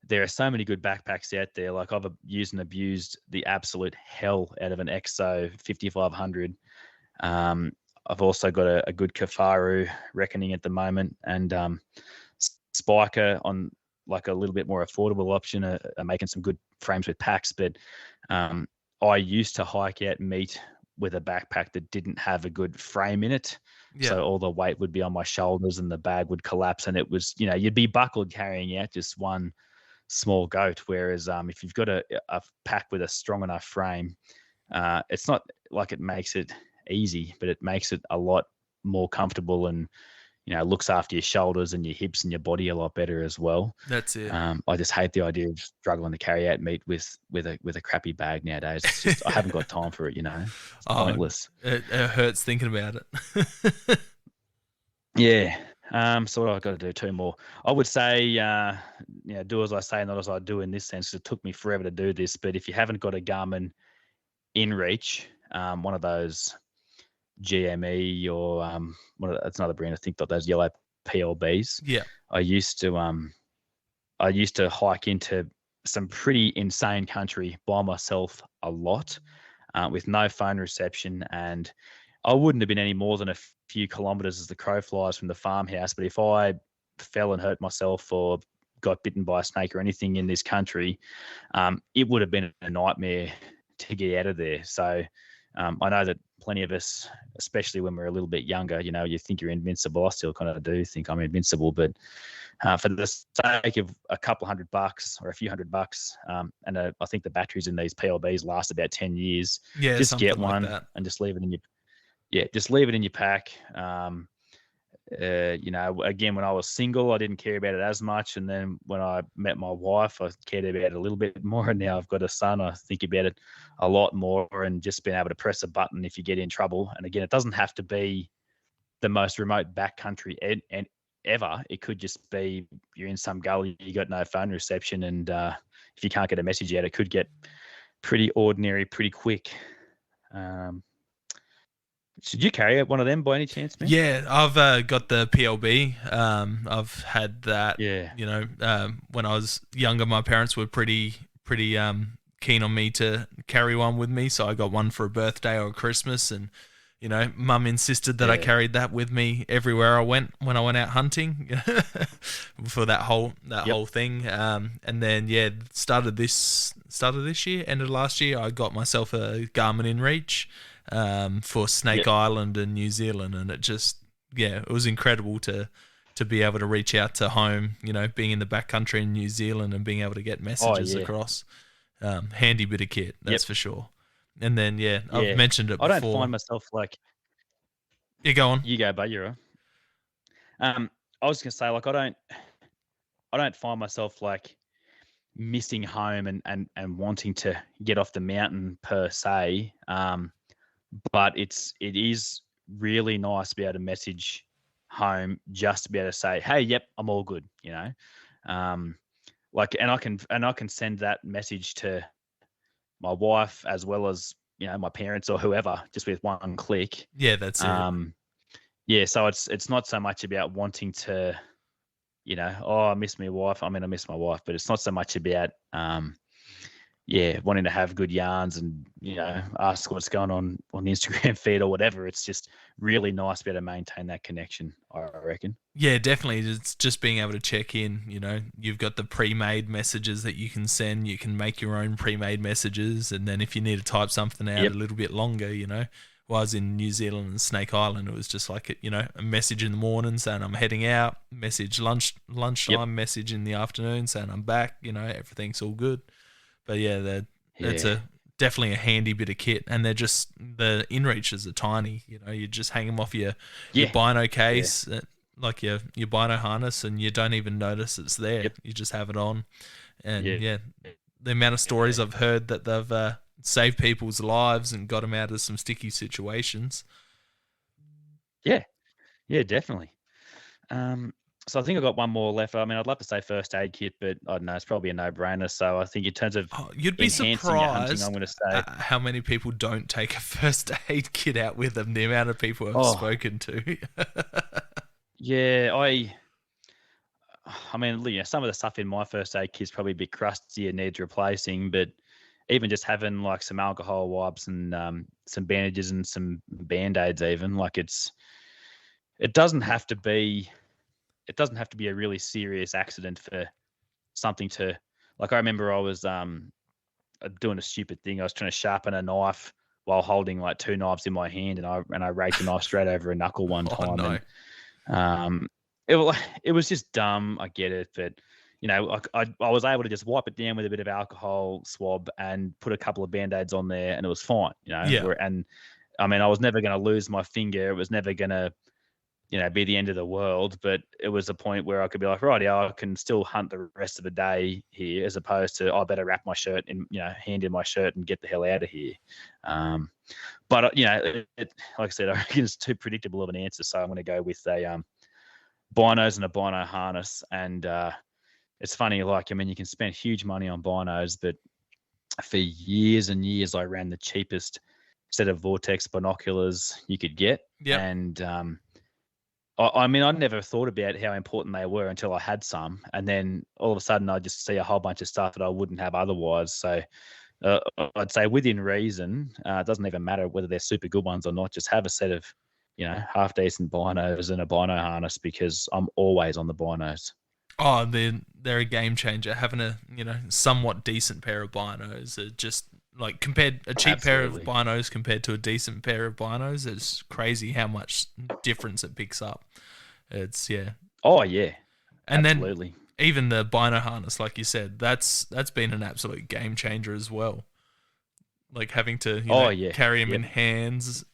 there are so many good backpacks out there. Like I've used and abused the absolute hell out of an EXO 5500. I've also got a good Kafaru Reckoning at the moment, and Spiker on like a little bit more affordable option are making some good frames with packs. But I used to hike out meat with a backpack that didn't have a good frame in it. Yeah. So all the weight would be on my shoulders and the bag would collapse, and it was, you'd be buckled carrying out just one small goat. Whereas if you've got a pack with a strong enough frame, it's not like it makes it easy, but it makes it a lot more comfortable, and looks after your shoulders and your hips and your body a lot better as well. That's it. I just hate the idea of struggling to carry out meat with a crappy bag nowadays. It's just I haven't got time for it. It's pointless. It hurts thinking about it. Yeah. So what I've got to do, 2 more. I would say, do as I say, not as I do in this sense, 'cause it took me forever to do this. But if you haven't got a Garmin InReach, one of those GME or it's another brand, I think, got those yellow PLBs. Yeah. I used to hike into some insane country by myself a lot, with no phone reception, and I wouldn't have been any more than a few kilometers as the crow flies from the farmhouse. But if I fell and hurt myself or got bitten by a snake or anything in this country, it would have been a nightmare to get out of there. So I know that plenty of us, especially when we're a little bit younger, you think you're invincible. I still kind of do think I'm invincible, but for the sake of a couple $100 or a few $100, and I think the batteries in these PLBs last about 10 years. Yeah, just get one like and just leave it in your pack. Again, when I was single, I didn't care about it as much. And then when I met my wife, I cared about it a little bit more. And now I've got a son, I think about it a lot more, and just being able to press a button if you get in trouble. And again, it doesn't have to be the most remote backcountry and ever. It could just be you're in some gully, you got no phone reception. And if you can't get a message out, it could get pretty ordinary pretty quick. Should you carry one of them by any chance, man? Yeah, I've got the PLB. I've had that. Yeah. When I was younger, my parents were pretty keen on me to carry one with me, so I got one for a birthday or a Christmas, and Mum insisted that I carried that with me everywhere I went when I went out hunting for that whole thing. And then started this year, ended last year, I got myself a Garmin InReach for Snake Island and New Zealand, and it was incredible to be able to reach out to home, being in the backcountry in New Zealand and being able to get messages across. Handy bit of kit, that's for sure. And then I've mentioned it before. I don't find myself like. You go on. You go, bud. You're right. I was gonna say, like, I don't find myself like missing home and wanting to get off the mountain per se. But it is really nice to be able to message home, just to be able to say, hey, yep, I'm all good, and I can send that message to my wife as well as my parents or whoever, just with one click. Yeah, that's it. So it's not so much about wanting to, I miss my wife. I mean, I miss my wife, but it's not so much about wanting to have good yarns and ask what's going on the Instagram feed or whatever. It's just really nice to be able to maintain that connection, I reckon. Yeah, definitely. It's just being able to check in. You've got the pre-made messages that you can send. You can make your own pre-made messages, and then if you need to type something out a little bit longer, while I was in New Zealand and Snake Island, it was just like a message in the morning saying I'm heading out, message lunchtime, message in the afternoon saying I'm back. Everything's all good. But that's definitely a handy bit of kit, and they're just, the InReaches are tiny. You just hang them off your bino case, like your bino harness, and you don't even notice it's there. You just have it on, and the amount of stories I've heard that they've saved people's lives and got them out of some sticky situations. Yeah, definitely. So I think I've got one more left. I mean, I'd love to say first aid kit, but I don't know, it's probably a no-brainer. So I think in terms of you'd be surprised hunting, I'm going to say how many people don't take a first aid kit out with them. The amount of people I've spoken to. Yeah, I mean, some of the stuff in my first aid kit's probably a bit crusty and needs replacing, but even just having like some alcohol wipes and some bandages and some band-aids, even like it doesn't have to be a really serious accident for something to, like, I remember I was doing a stupid thing. I was trying to sharpen a knife while holding like two knives in my hand, and I raked a knife straight over a knuckle one time. no. And it was just dumb. I get it, but I was able to just wipe it down with a bit of alcohol swab and put a couple of band-aids on there, and it was fine. Yeah. And I mean, I was never going to lose my finger. It was never going to be the end of the world, but it was a point where I could be like, right, yeah, I can still hunt the rest of the day here, as opposed to I better wrap my shirt in, hand in my shirt and get the hell out of here. But like I said, I reckon it's too predictable of an answer, so I'm going to go with a binos and a bino harness. And it's funny, like, I mean, you can spend huge money on binos, but for years and years, I ran the cheapest set of Vortex binoculars you could get. Yeah. And I mean, I never thought about how important they were until I had some, and then all of a sudden I just see a whole bunch of stuff that I wouldn't have otherwise. So I'd say within reason, it doesn't even matter whether they're super good ones or not. Just have a set of, half decent binos and a bino harness, because I'm always on the binos. Oh, they're a game changer. Having a somewhat decent pair of binos are just like compared a cheap Absolutely. pair of binos compared to a decent pair of binos. It's crazy how much difference it picks up. It's Oh yeah. And absolutely. then even the bino harness, like you said, that's been an absolute game changer as well. Like having to carry them in hands,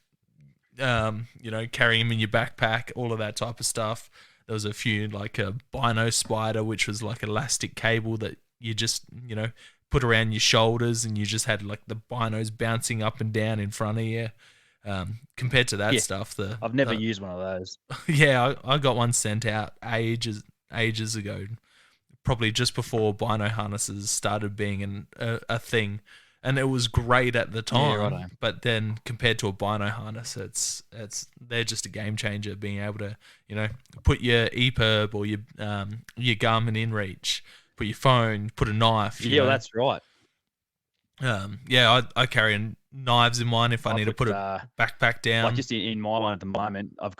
carry them in your backpack, all of that type of stuff. There was a few, like a bino spider, which was like elastic cable that you just put around your shoulders, and you just had like the binos bouncing up and down in front of you. Compared to that stuff, I've never used one of those. Yeah, I got one sent out ages ago, probably just before bino harnesses started being a thing, and it was great at the time. Yeah, righto. But then compared to a bino harness, they're just a game changer. Being able to put your EPIRB or your Garmin InReach, put your phone, put a knife. Yeah, that's right. I carry knives in mine if I need to put a backpack down. Like just in my one at the moment, I've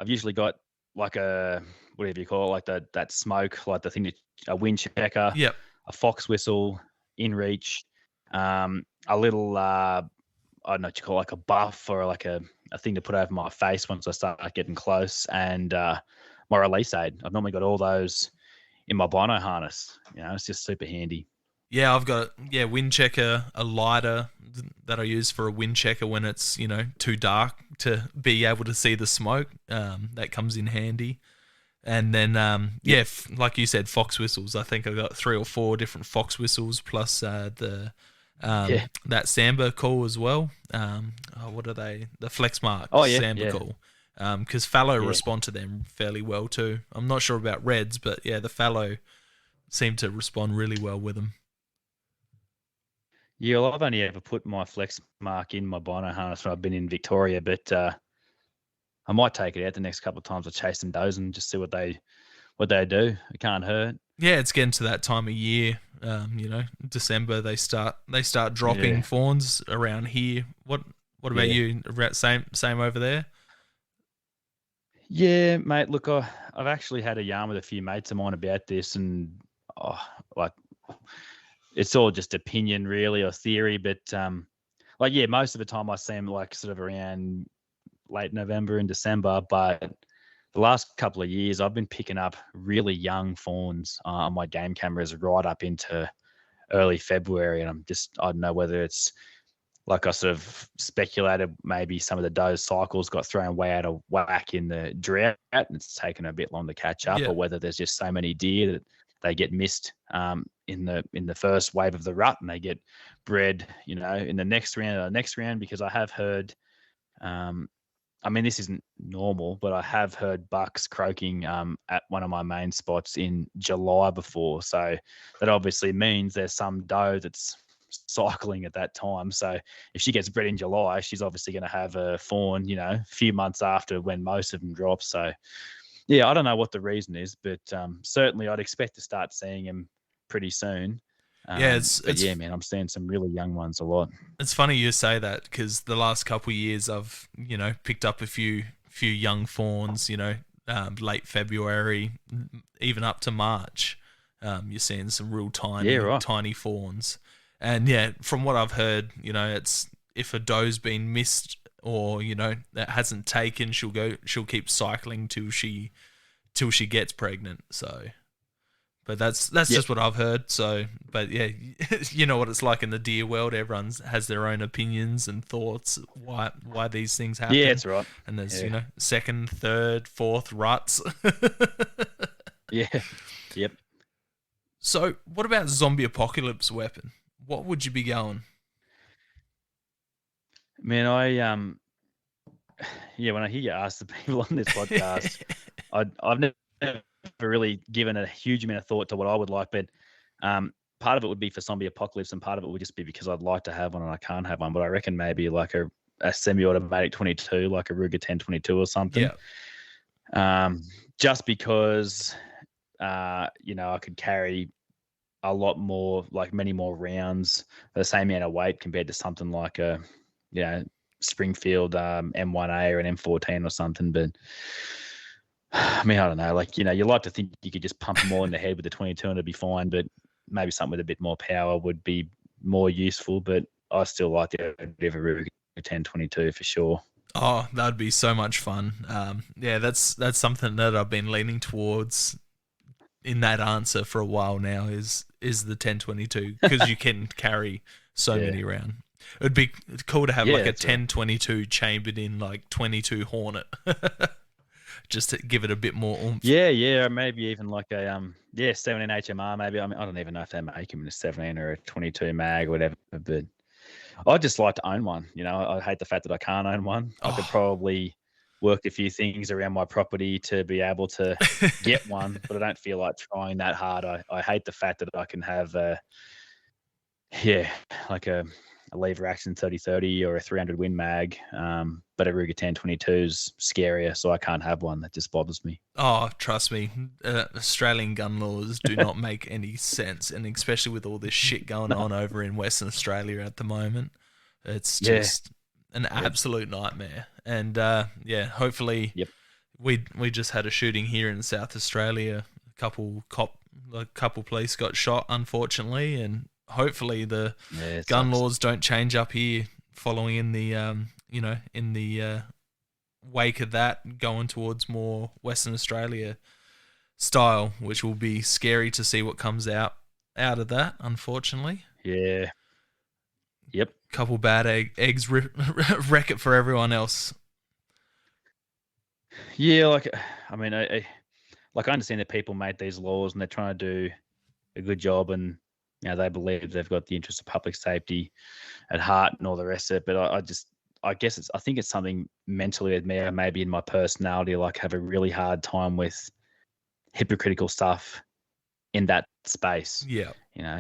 usually got like a, whatever you call it, like that smoke, like the thing that, a wind checker, Yep. a fox whistle, InReach, a little, I don't know what you call it, like a buff or like a thing to put over my face once I start getting close, and my release aid. I've normally got all those in my bino harness. It's just super handy. Yeah, I've got wind checker, a lighter that I use for a wind checker when it's too dark to be able to see the smoke. That comes in handy. And then like you said, fox whistles. I think I got 3 or 4 different fox whistles plus that Samba call as well. What are they? The Flexmark Samba call. Because fallow respond to them fairly well too. I'm not sure about reds, but the fallow seem to respond really well with them. Yeah, well, I've only ever put my Flexmark in my bino harness when I've been in Victoria, but I might take it out the next couple of times I chase some does and just see what they do. It can't hurt. Yeah, it's getting to that time of year. December they start dropping fawns around here. What about you? Same over there? Yeah, mate. Look, I've actually had a yarn with a few mates of mine about this, and it's all just opinion, really, or theory. But most of the time I see them like sort of around late November and December. But the last couple of years, I've been picking up really young fawns on my game cameras right up into early February, and I don't know whether it's like I sort of speculated maybe some of the doe cycles got thrown way out of whack in the drought and it's taken a bit long to catch up, or whether there's just so many deer that they get missed in the first wave of the rut and they get bred, in the next round, because I have heard, this isn't normal, but I have heard bucks croaking at one of my main spots in July before. So that obviously means there's some doe that's cycling at that time. So if she gets bred in July, she's obviously going to have a fawn, a few months after when most of them drop. So yeah, I don't know what the reason is, but certainly I'd expect to start seeing him pretty soon. Yeah, man, I'm seeing some really young ones a lot. It's funny you say that, because the last couple of years I've picked up a few young fawns. Late February, even up to March. You're seeing some real tiny fawns, and yeah, from what I've heard, it's if a doe's been missed or that hasn't taken, she'll keep cycling till she gets pregnant. So. But that's just what I've heard. So, but yeah, you know what it's like in the deer world. Everyone has their own opinions and thoughts why these things happen. Yeah, that's right. And there's second, third, fourth ruts. Yeah. Yep. So, what about zombie apocalypse weapon? What would you be going? Man, when I hear you ask the people on this podcast, I've never really given a huge amount of thought to what I would like, but part of it would be for zombie apocalypse, and part of it would just be because I'd like to have one and I can't have one. But I reckon maybe like a semi-automatic 22, like a Ruger 1022 or something. Yeah. Just because I could carry a lot more, like many more rounds, the same amount of weight compared to something like a Springfield M1A or an M14 or something. But I mean, I don't know. Like, you like to think you could just pump them all in the head with the 22 and it'd be fine, but maybe something with a bit more power would be more useful. But I still like the idea of a Ruger 1022 for sure. Oh, that'd be so much fun. Yeah, that's something that I've been leaning towards in that answer for a while now is the 1022, because you can carry so many around. It'd be cool to have like a 1022 chambered in like 22 Hornet. Just to give it a bit more oomph. Yeah, maybe even like a 17 HMR maybe. I mean, I don't even know if they make them in a 17 or a 22 mag or whatever, but I'd just like to own one. I hate the fact that I can't own one. I could probably work a few things around my property to be able to get one, but I don't feel like trying that hard. I hate the fact that I can have like a lever action 30-30 or a 300 Win mag, but a Ruger 1022 is scarier, so I can't have one. That just bothers me. Oh, trust me, Australian gun laws do not make any sense, and especially with all this shit going on over in Western Australia at the moment, it's just an absolute nightmare. And hopefully, we just had a shooting here in South Australia. A couple police got shot, unfortunately, and hopefully the gun laws don't change up here following in the in the wake of that, going towards more Western Australia style, which will be scary to see what comes out of that, unfortunately. Yeah. Yep. Couple bad eggs wreck it for everyone else. Yeah, I understand that people made these laws and they're trying to do a good job, and they believe they've got the interest of public safety at heart and all the rest of it. But I think it's something mentally with me, maybe in my personality, like have a really hard time with hypocritical stuff in that space. Yeah.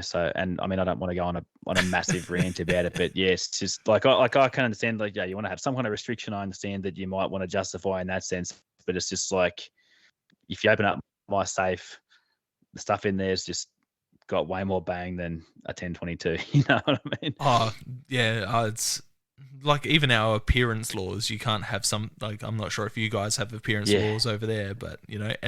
So, and I mean, I don't want to go on a massive rant about it, but yes, just I can understand, like, you want to have some kind of restriction. I understand that you might want to justify in that sense, but it's just like, if you open up my safe, the stuff in there's just got way more bang than a 1022. You know what I mean? Oh yeah, it's like even our appearance laws. You can't have some, like, I'm not sure if you guys have appearance laws over there, but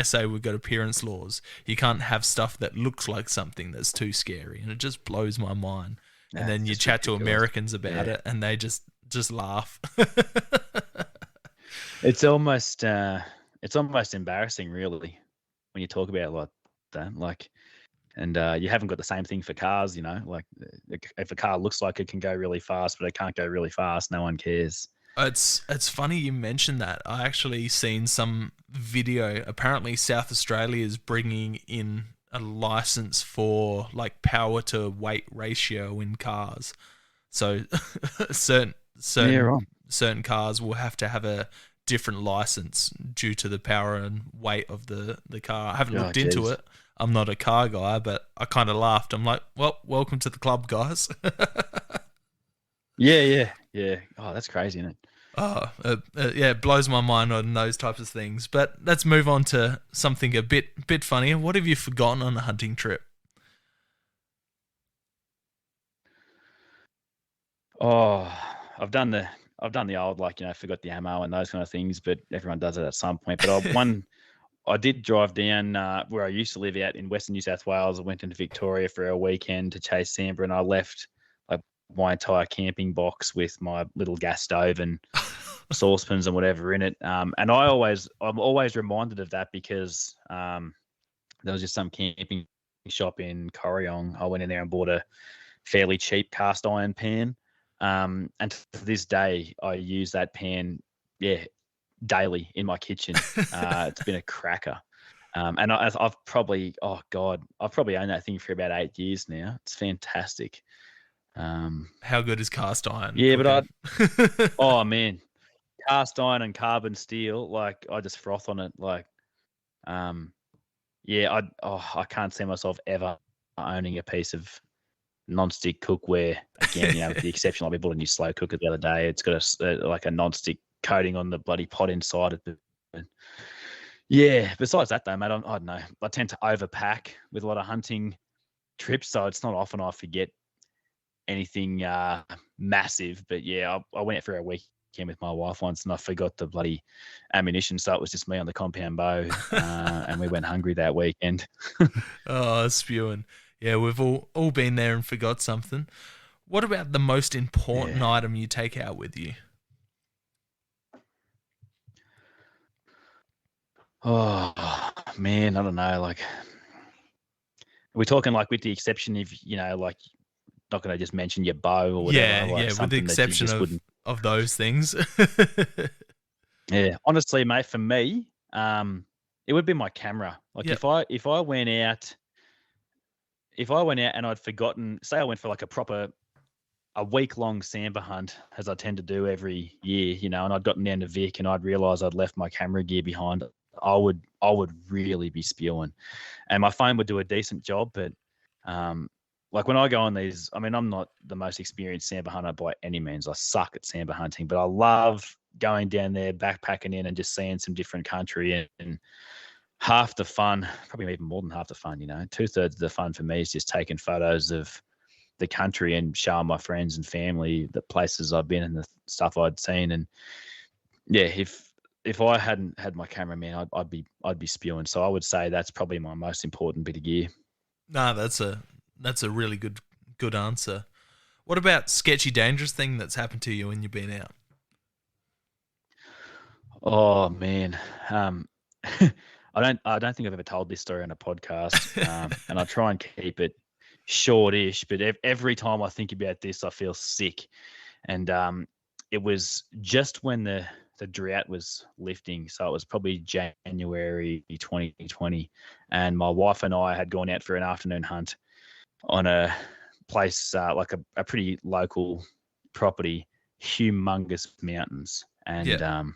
SA, we've got appearance laws. You can't have stuff that looks like something that's too scary, and it just blows my mind. And then you chat to Americans about it, and they just laugh. It's almost embarrassing, really, when you talk about it like that. Like, and you haven't got the same thing for cars, like if a car looks like it can go really fast, but it can't go really fast, no one cares. It's funny you mentioned that. I actually seen some video. Apparently South Australia is bringing in a license for like power to weight ratio in cars. So certain cars will have to have a different license due to the power and weight of the car. I haven't looked geez. into it. I'm not a car guy, but I kind of laughed. I'm like, well, welcome to the club, guys. Yeah. Oh, that's crazy, isn't it? Yeah, it blows my mind on those types of things. But let's move on to something a bit funnier. What have you forgotten on a hunting trip? Oh, I've done the old, like, forgot the ammo and those kind of things, but everyone does it at some point. But I did drive down where I used to live out in Western New South Wales. I went into Victoria for a weekend to chase sambar, and I left like my entire camping box with my little gas stove and saucepans and whatever in it. And I'm always reminded of that because there was just some camping shop in Corryong. I went in there and bought a fairly cheap cast iron pan. And to this day, I use that pan, daily in my kitchen. It's been a cracker. And I've probably owned that thing for about 8 years now. It's fantastic. How good is cast iron? Yeah, but oh man, cast iron and carbon steel, like I just froth on it. Like, I can't see myself ever owning a piece of non-stick cookware again. With the exception, we bought a new slow cooker the other day. It's got a non-stick coating on the bloody pot inside it. But yeah, besides that though, mate, I don't know. I tend to overpack with a lot of hunting trips, so it's not often I forget anything massive. But yeah, I went out for a weekend with my wife once, and I forgot the bloody ammunition, so it was just me on the compound bow, and we went hungry that weekend. Oh, spewing. Yeah, we've all been there and forgot something. What about the most important item you take out with you? Oh man, I don't know. Like, are we talking like with the exception of like not going to just mention your bow or whatever? With the exception of those things. Yeah, honestly, mate, for me, it would be my camera. Like if I went out and I'd forgotten, say I went for like a week-long sambar hunt, as I tend to do every year, and I'd gotten down to Vic and I'd realised I'd left my camera gear behind, I would really be spewing. And my phone would do a decent job, but like when I go on these, I mean, I'm not the most experienced sambar hunter by any means. I suck at sambar hunting, but I love going down there, backpacking in and just seeing some different country, and half the fun, probably even more than half the fun, 2/3 of the fun for me is just taking photos of the country and showing my friends and family the places I've been and the stuff I'd seen. And yeah, if I hadn't had my camera, man, I'd be spewing. So I would say that's probably my most important bit of gear. No, that's a really good answer. What about sketchy, dangerous thing that's happened to you when you've been out? Oh man, I don't think I've ever told this story on a podcast, and I try and keep it shortish. But every time I think about this, I feel sick. And it was just when the drought was lifting, so it was probably January 2020, and my wife and I had gone out for an afternoon hunt on a place like a pretty local property, humongous mountains, and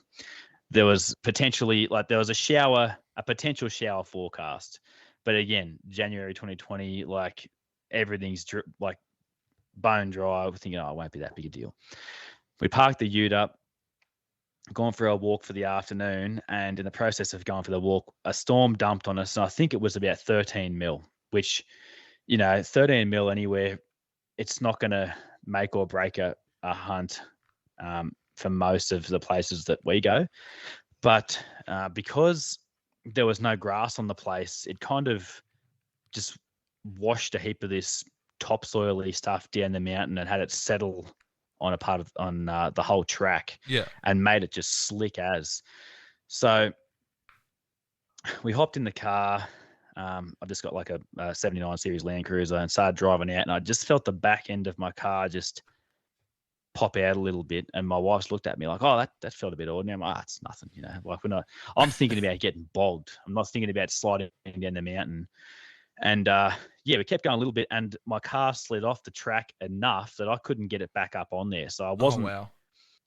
there was potentially a potential shower forecast. But again, January 2020, like everything's like bone dry. We're thinking, it won't be that big a deal. We parked the ute up, gone for a walk for the afternoon, and in the process of going for the walk, a storm dumped on us, and I think it was about 13 mil, which, 13 mil anywhere, it's not going to make or break a hunt for most of the places that we go. But because there was no grass on the place, it kind of just washed a heap of this topsoil-y stuff down the mountain and had it settle on the whole track, and made it just slick as. So we hopped in the car. I just got like a 79 series Land Cruiser and started driving out, and I just felt the back end of my car just pop out a little bit, and my wife's looked at me like, oh, that felt a bit ordinary. I'm like, it's nothing, like I'm thinking about getting bogged. I'm not thinking about sliding down the mountain. And we kept going a little bit, and my car slid off the track enough that I couldn't get it back up on there. So I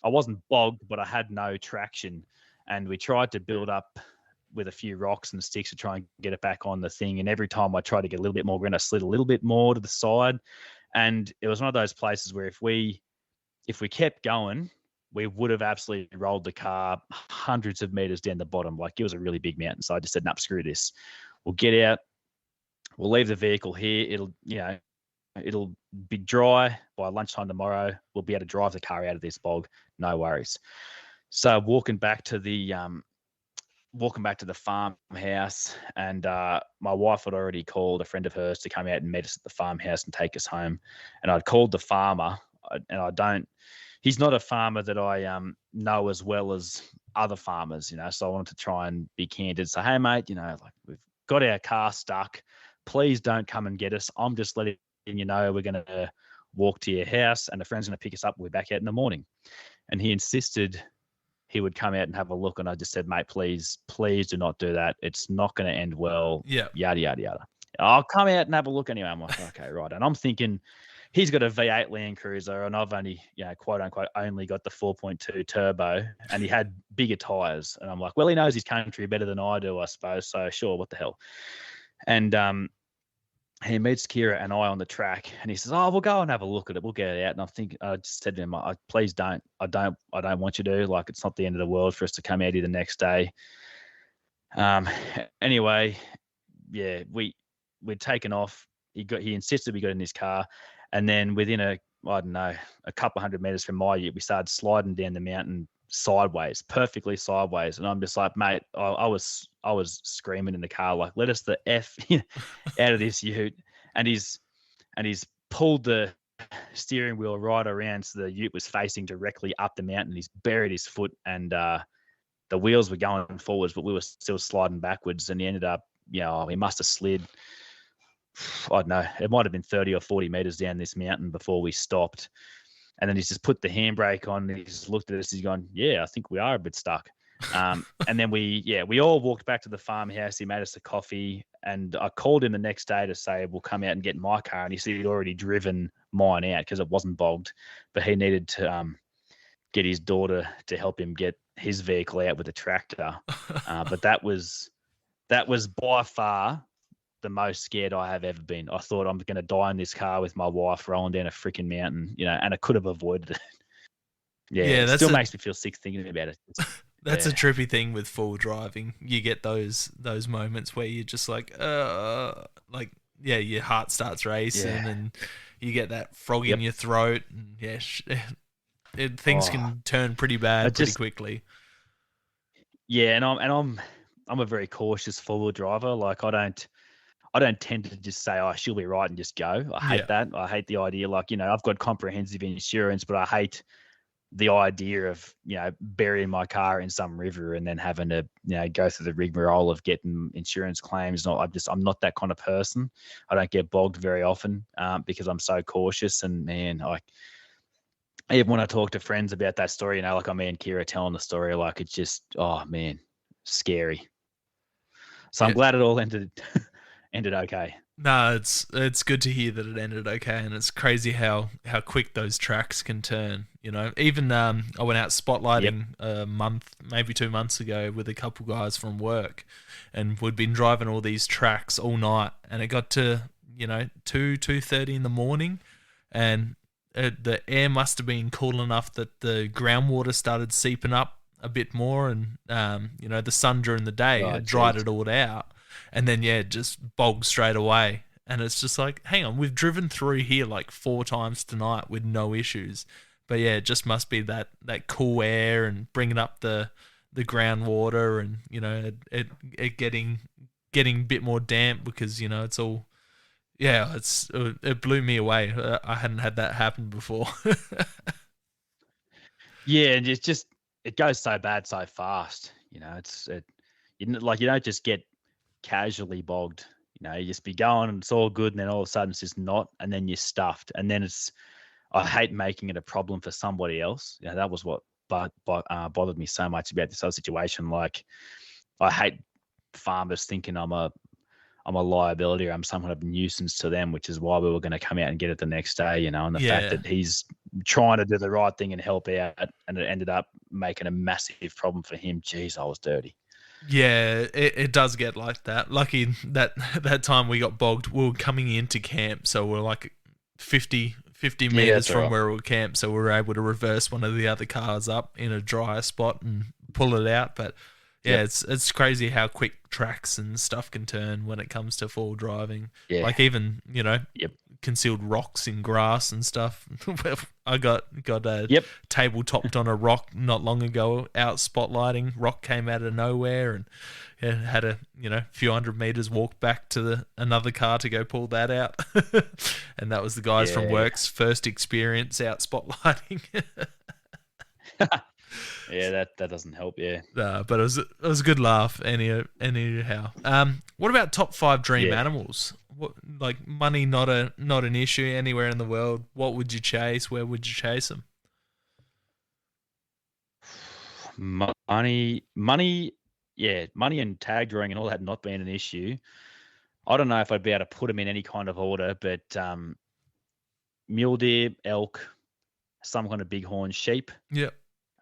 wasn't bogged, but I had no traction. and we tried to build up with a few rocks and sticks to try and get it back on the thing. And every time I tried to get a little bit more ground, I slid a little bit more to the side. And it was one of those places where if we kept going, we would have absolutely rolled the car hundreds of meters down the bottom. Like, it was a really big mountain. So I just said, "No, screw this. We'll get out. We'll leave the vehicle here. It'll be dry by lunchtime tomorrow. We'll be able to drive the car out of this bog. No worries." So walking back to the farmhouse, and my wife had already called a friend of hers to come out and meet us at the farmhouse and take us home. And I'd called the farmer, and he's not a farmer that I know as well as other farmers, so I wanted to try and be candid. So, "Hey mate, like, we've got our car stuck. Please don't come and get us. I'm just letting you know we're going to walk to your house and a friend's going to pick us up. We're back out in the morning." And he insisted he would come out and have a look. And I just said, "Mate, please do not do that. It's not going to end well." Yeah. Yada, yada, yada. "I'll come out and have a look anyway." I'm like, "Okay, right." And I'm thinking he's got a V8 Land Cruiser, and I've only, quote unquote, only got the 4.2 turbo, and he had bigger tires. And I'm like, well, he knows his country better than I do, I suppose. So sure, what the hell. And he meets Kira and I on the track, and he says, "Oh, we'll go and have a look at it. We'll get it out." And I just said to him, "Please don't. I don't want you to. Like, it's not the end of the world for us to come out here the next day." Anyway, yeah, we'd taken off. He insisted we got in his car, and then within a couple hundred meters from my unit, we started sliding down the mountain sideways, perfectly sideways. And I'm just like, "Mate," I was screaming in the car, like, "Let us the F out of this ute." And he's pulled the steering wheel right around so the ute was facing directly up the mountain. He's buried his foot, and the wheels were going forwards, but we were still sliding backwards. And he ended up, he must have slid, I don't know, it might have been 30 or 40 meters down this mountain before we stopped. And then he's just put the handbrake on, and he's looked at us. He's gone, "Yeah, I think we are a bit stuck." And then we all walked back to the farmhouse. He made us a coffee, and I called him the next day to say, "We'll come out and get my car." And he said he'd already driven mine out because it wasn't bogged, but he needed to get his daughter to help him get his vehicle out with a tractor. But that was by far the most scared I have ever been. I thought, I'm going to die in this car with my wife rolling down a freaking mountain, and I could have avoided it. It still makes me feel sick thinking about it. That's a trippy thing with full driving. You get those moments where you're just like, your heart starts racing, and you get that frog in your throat, and things can turn pretty bad pretty quickly. Yeah, and I'm a very cautious four-wheel driver. Like, I don't tend to just say, "Oh, she'll be right," and just go. I hate that. I hate the idea. Like, I've got comprehensive insurance, but I hate the idea of, burying my car in some river and then having to, go through the rigmarole of getting insurance claims. I'm not that kind of person. I don't get bogged very often because I'm so cautious. And man, even when I talk to friends about that story, like me and Kira telling the story, like, it's just, oh man, scary. So I'm glad it all ended okay. No, it's good to hear that it ended okay, and it's crazy how quick those tracks can turn. Even I went out spotlighting a month, maybe 2 months ago, with a couple guys from work, and we'd been driving all these tracks all night, and it got to 2:30 in the morning, and the air must have been cool enough that the groundwater started seeping up a bit more, and the sun during the day had dried it all out. And then, just bogged straight away. And it's just like, hang on, we've driven through here like 4 times tonight with no issues. But it just must be that cool air and bringing up the groundwater, and, it getting a bit more damp because, it's all, it blew me away. I hadn't had that happen before. Yeah, and it goes so bad so fast. You don't just get casually bogged. You just be going and it's all good, and then all of a sudden it's just not, and then you're stuffed, and then I hate making it a problem for somebody else. That was what bothered me so much about this whole situation. Like, I hate farmers thinking I'm a liability or I'm some kind of nuisance to them, which is why we were going to come out and get it the next day, and the fact that he's trying to do the right thing and help out, and it ended up making a massive problem for him. Jeez, I was dirty. Yeah, it does get like that. Lucky that time we got bogged, we were coming into camp, so we're like 50 meters from right. where we were camped, so we were able to reverse one of the other cars up in a drier spot and pull it out. But yeah, it's crazy how quick tracks and stuff can turn when it comes to full driving. Yeah. Like even, concealed rocks in grass and stuff. I got a table topped on a rock not long ago out spotlighting. Rock came out of nowhere and had a few 100 meters walk back to another car to go pull that out. And that was the guys from work's first experience out spotlighting. Yeah, that doesn't help. Yeah, but it was a good laugh. Anyhow, what about top 5 dream animals? What, like, money not an issue anywhere in the world? What would you chase? Where would you chase them? Money, money and tag drawing and all that not being an issue. I don't know if I'd be able to put them in any kind of order, but mule deer, elk, some kind of bighorn sheep. Yep.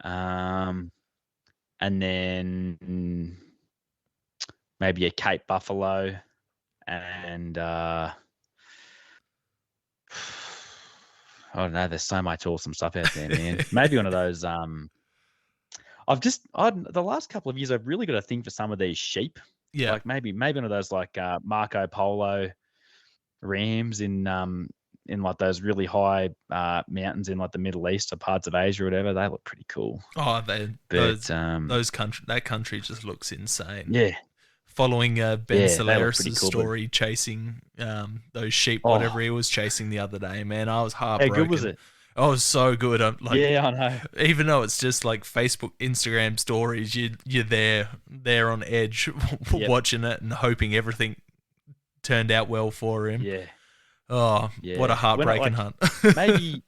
And then maybe a Cape buffalo, and I don't know. There's so much awesome stuff out there, man. Maybe one of those. The last couple of years, I've really got a thing for some of these sheep. Yeah. Like maybe one of those like Marco Polo rams in like those really high mountains in like the Middle East or parts of Asia or whatever. They look pretty cool. Oh, that country just looks insane. Yeah. Following Ben Solaris' story, chasing those sheep, whatever he was chasing the other day, man, I was heartbroken. How good was it? Oh, it was so good. I'm like, yeah, I know. Even though it's just like Facebook, Instagram stories, you're there on edge, watching it and hoping everything turned out well for him. Yeah. Oh, yeah. What a heartbreaking hunt. Maybe,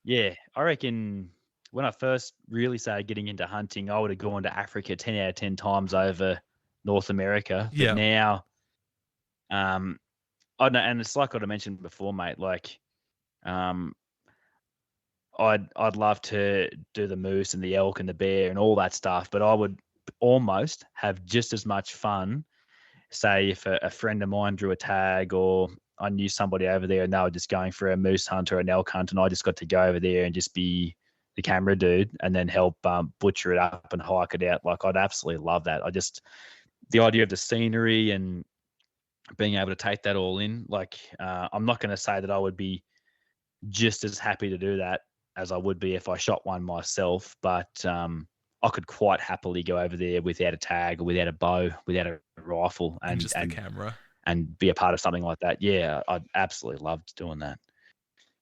yeah, I reckon when I first really started getting into hunting, I would have gone to Africa 10 out of 10 times over North America. But now, I don't know, and it's like I mentioned before, mate, like, I'd love to do the moose and the elk and the bear and all that stuff, but I would almost have just as much fun, say, if a friend of mine drew a tag or I knew somebody over there and they were just going for a moose hunt or an elk hunt and I just got to go over there and just be the camera dude and then help butcher it up and hike it out. Like, I'd absolutely love that. The idea of the scenery and being able to take that all in, like, I'm not going to say that I would be just as happy to do that as I would be if I shot one myself, but I could quite happily go over there without a tag or without a bow, without a rifle and just the camera and be a part of something like that. Yeah, I'd absolutely loved doing that.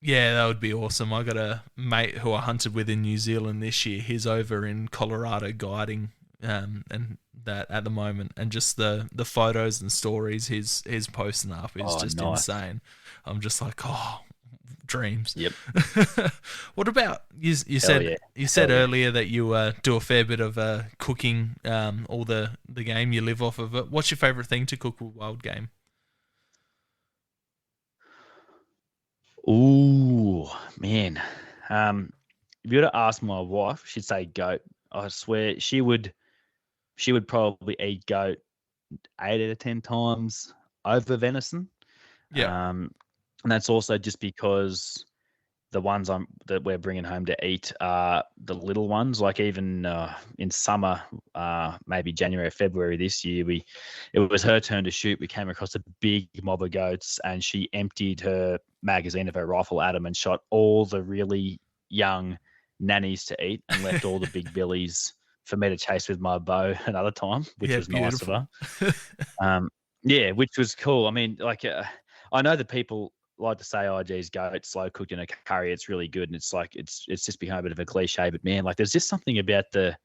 Yeah, that would be awesome. I got a mate who I hunted with in New Zealand this year. He's over in Colorado guiding and that at the moment, and just the photos and stories he's posting up is just nice. Insane. I'm just like, dreams. Yep. What about you said earlier that you do a fair bit of cooking all the game, you live off of it. What's your favorite thing to cook with wild game? Ooh, man. If you were to ask my wife, she'd say goat. I swear she would probably eat goat 8 out of 10 times over venison. Yeah. And that's also just because the ones that we're bringing home to eat are the little ones. Like even in summer, maybe January or February this year, it was her turn to shoot. We came across a big mob of goats, and she emptied her magazine of her rifle at them and shot all the really young nannies to eat, and left all the big billies for me to chase with my bow another time, which was beautiful. Nice of her. Yeah, which was cool. I mean, like I know that people like to say, "Oh, geez, goat slow cooked in a curry, it's really good," and it's like it's just become a bit of a cliche. But man, like there's just something about the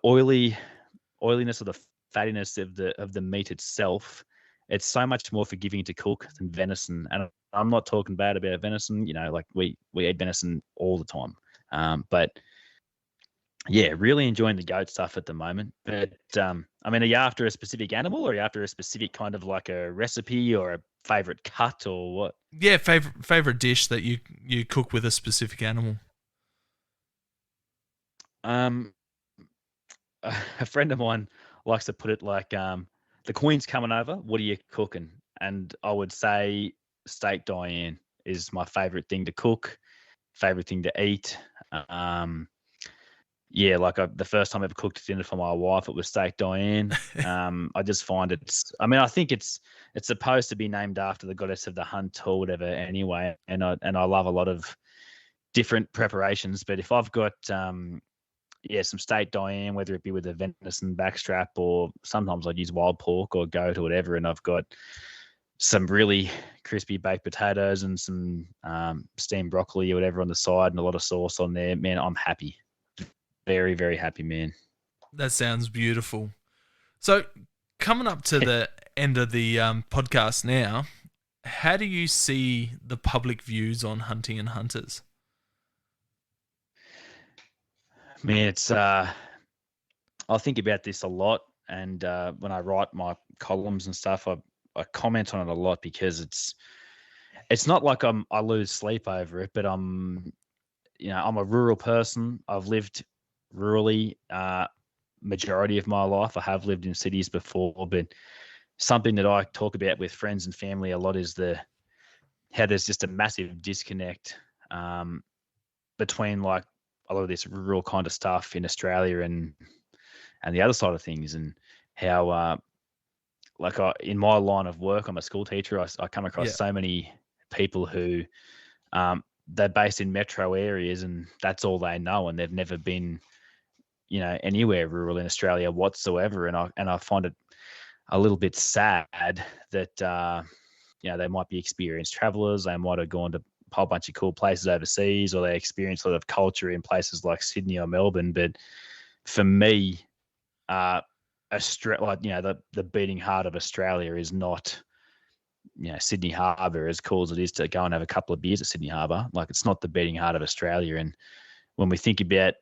oiliness or the fattiness of the meat itself. It's so much more forgiving to cook than venison. And I'm not talking bad about venison. You know, like we eat venison all the time. But yeah, really enjoying the goat stuff at the moment. But I mean, are you after a specific animal, or are you after a specific kind of like a recipe or a favorite cut or what? Yeah, favorite dish that you cook with a specific animal. Um, a friend of mine likes to put it like, the Queen's coming over. What are you cooking? And I would say steak Diane is my favorite thing to cook, favorite thing to eat. Um, yeah, like the first time I ever cooked dinner for my wife, it was steak Diane. I just find it's. I mean, I think it's supposed to be named after the goddess of the hunt or whatever. Anyway, and I love a lot of different preparations. But if I've got yeah, some steak Diane, whether it be with a venison backstrap or sometimes I'd use wild pork or goat or whatever, and I've got some really crispy baked potatoes and some steamed broccoli or whatever on the side and a lot of sauce on there, man, I'm happy. Very, very happy, man. That sounds beautiful. So, coming up to the end of the podcast now, how do you see the public views on hunting and hunters? Man, it's I think about this a lot, and when I write my columns and stuff, I comment on it a lot because it's not like I lose sleep over it, but I'm a rural person. I've lived rurally majority of my life. I have lived in cities before, but something that I talk about with friends and family a lot is how there's just a massive disconnect between like a lot of this rural kind of stuff in Australia and the other side of things, and how in my line of work, I'm a school teacher. I come across so many people who they're based in metro areas and that's all they know, and they've never been anywhere rural in Australia whatsoever, and I find it a little bit sad that they might be experienced travelers. They might have gone to a whole bunch of cool places overseas, or they experience a lot of culture in places like Sydney or Melbourne. But for me, the beating heart of Australia is not Sydney Harbour, as cool as it is to go and have a couple of beers at Sydney Harbour. Like, it's not the beating heart of Australia. And when we think about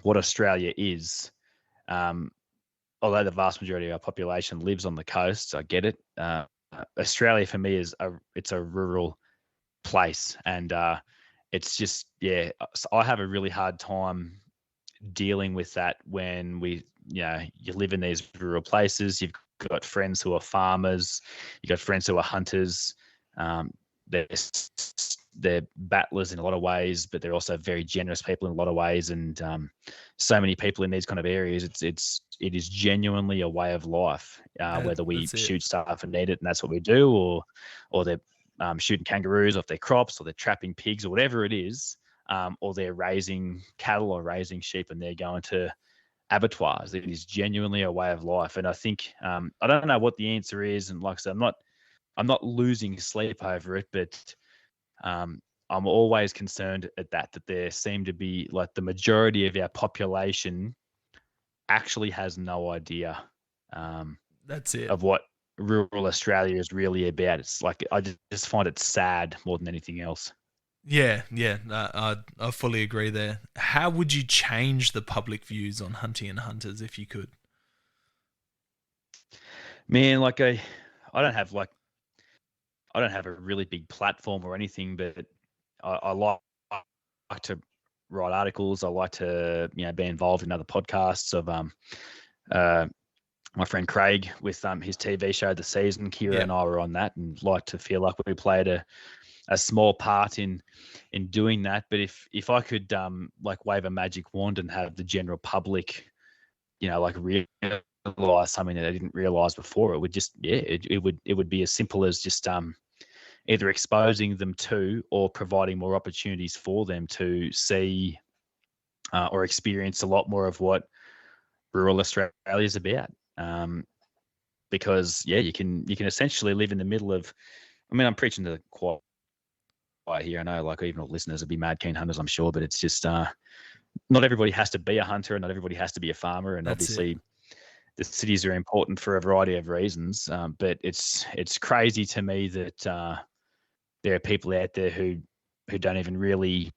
what Australia is, although the vast majority of our population lives on the coast, I get it. Australia for me it's a rural place, and it's just I have a really hard time dealing with that when you live in these rural places. You've got friends who are farmers, you've got friends who are hunters. They're battlers in a lot of ways, but they're also very generous people in a lot of ways. And so many people in these kind of areas, it is genuinely a way of life. Whether we shoot stuff and eat it, and that's what we do, or they're shooting kangaroos off their crops, or they're trapping pigs, or whatever it is, or they're raising cattle or raising sheep, and they're going to abattoirs. It is genuinely a way of life. And I think I don't know what the answer is, and like I said, I'm not losing sleep over it, but I'm always concerned at that there seem to be, like, the majority of our population actually has no idea that's it of what rural Australia is really about. It's like, I just find it sad more than anything else. Yeah, I fully agree there. How would you change the public views on hunting and hunters if you could? Man, like I don't have a really big platform or anything, but I like to write articles. I like to be involved in other podcasts of my friend Craig with his TV show The Season. Kira and I were on that, and like to feel like we played a small part in doing that. But if I could like wave a magic wand and have the general public like realize something that they didn't realize before, it would just it would be as simple as just either exposing them to or providing more opportunities for them to see or experience a lot more of what rural Australia is about. Because you can essentially live in the middle of, I mean, I'm preaching to the choir here. I know, like, even all listeners would be mad keen hunters, I'm sure, but it's just not everybody has to be a hunter, and not everybody has to be a farmer, and obviously the cities are important for a variety of reasons. But it's crazy to me that there are people out there who don't even really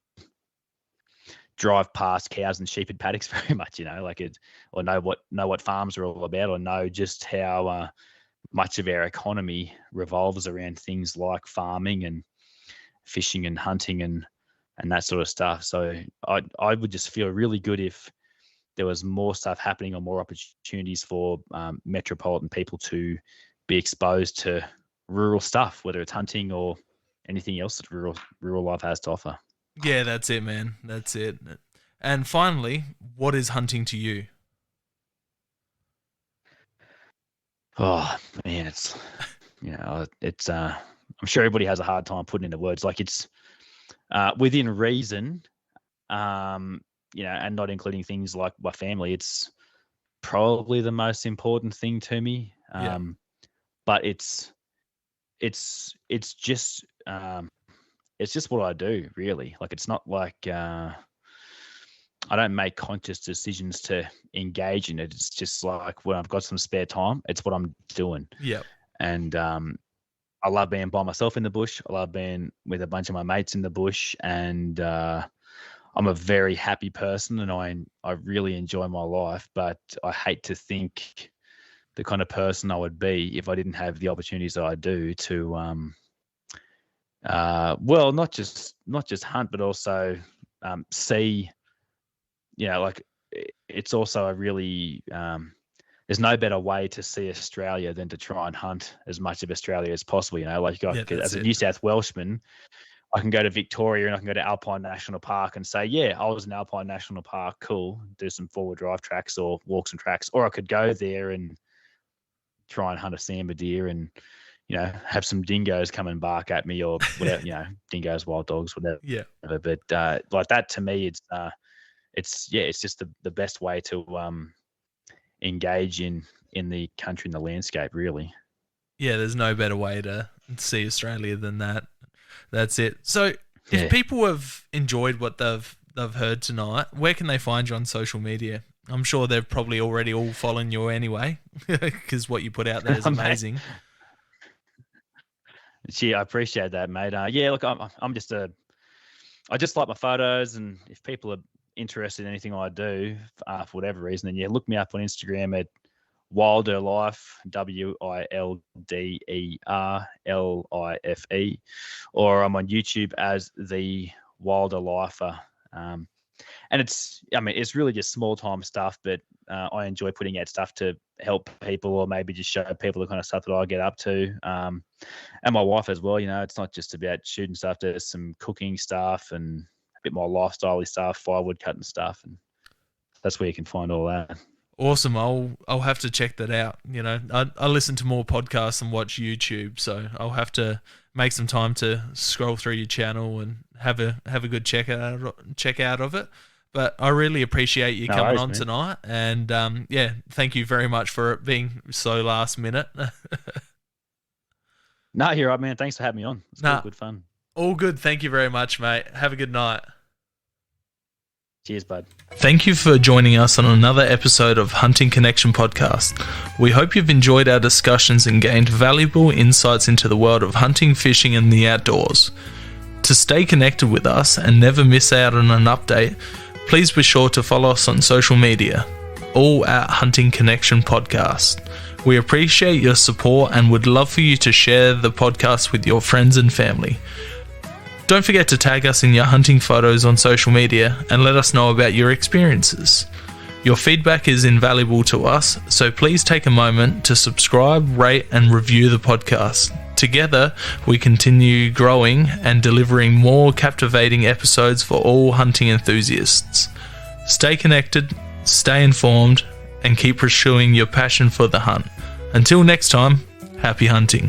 drive past cows and sheep in paddocks very much, or know what farms are all about, or know just how much of our economy revolves around things like farming and fishing and hunting and that sort of stuff. So I would just feel really good if there was more stuff happening or more opportunities for metropolitan people to be exposed to rural stuff, whether it's hunting or anything else that rural life has to offer. Yeah, that's it, man. That's it. And finally, what is hunting to you? Oh man, it's I'm sure everybody has a hard time putting into words. Like, it's within reason, and not including things like my family. It's probably the most important thing to me. But it's just what I do, really. Like, it's not like I don't make conscious decisions to engage in it. It's just like when I've got some spare time, it's what I'm doing. Yeah. And I love being by myself in the bush. I love being with a bunch of my mates in the bush, and I'm a very happy person, and I really enjoy my life. But I hate to think the kind of person I would be if I didn't have the opportunities that I do to, not just hunt, but also see. It's also a really there's no better way to see Australia than to try and hunt as much of Australia as possible. As a New South Welshman, I can go to Victoria and I can go to Alpine National Park and say, yeah, I was in Alpine National Park, cool, do some forward drive tracks or walk some tracks. Or I could go there and try and hunt a sambar deer and, have some dingoes come and bark at me or whatever, dingoes, wild dogs, whatever. Yeah. But like that, to me, it's just the best way to engage in the country and the landscape, really. Yeah, there's no better way to see Australia than that. That's it. So if people have enjoyed what they've heard tonight, where can they find you on social media? I'm sure they've probably already all following you anyway, because what you put out there is amazing. Gee, I appreciate that, mate. Look, I just like my photos, and if people are interested in anything I do for whatever reason, then look me up on Instagram at Wilder Life, WILDERLIFE, or I'm on YouTube as The Wilder Lifer. And it's really just small time stuff, but I enjoy putting out stuff to help people, or maybe just show people the kind of stuff that I get up to. And my wife as well, it's not just about shooting stuff. There's some cooking stuff and a bit more lifestyle-y stuff, firewood cutting stuff, and that's where you can find all that. Awesome. I'll have to check that out. I listen to more podcasts and watch YouTube, so I'll have to make some time to scroll through your channel and have a good check out of it. But I really appreciate you coming on tonight, and thank you very much for it being so last minute. No, you're right, man. Thanks for having me on. It's good fun. All good. Thank you very much, mate. Have a good night. Cheers, bud. Thank you for joining us on another episode of Hunting Connection Podcast. We hope you've enjoyed our discussions and gained valuable insights into the world of hunting, fishing, and the outdoors. To stay connected with us and never miss out on an update, please be sure to follow us on social media, all at Hunting Connection Podcast. We appreciate your support and would love for you to share the podcast with your friends and family. Don't forget to tag us in your hunting photos on social media and let us know about your experiences. Your feedback is invaluable to us, so please take a moment to subscribe, rate, and review the podcast. Together, we continue growing and delivering more captivating episodes for all hunting enthusiasts. Stay connected, stay informed, and keep pursuing your passion for the hunt. Until next time, happy hunting.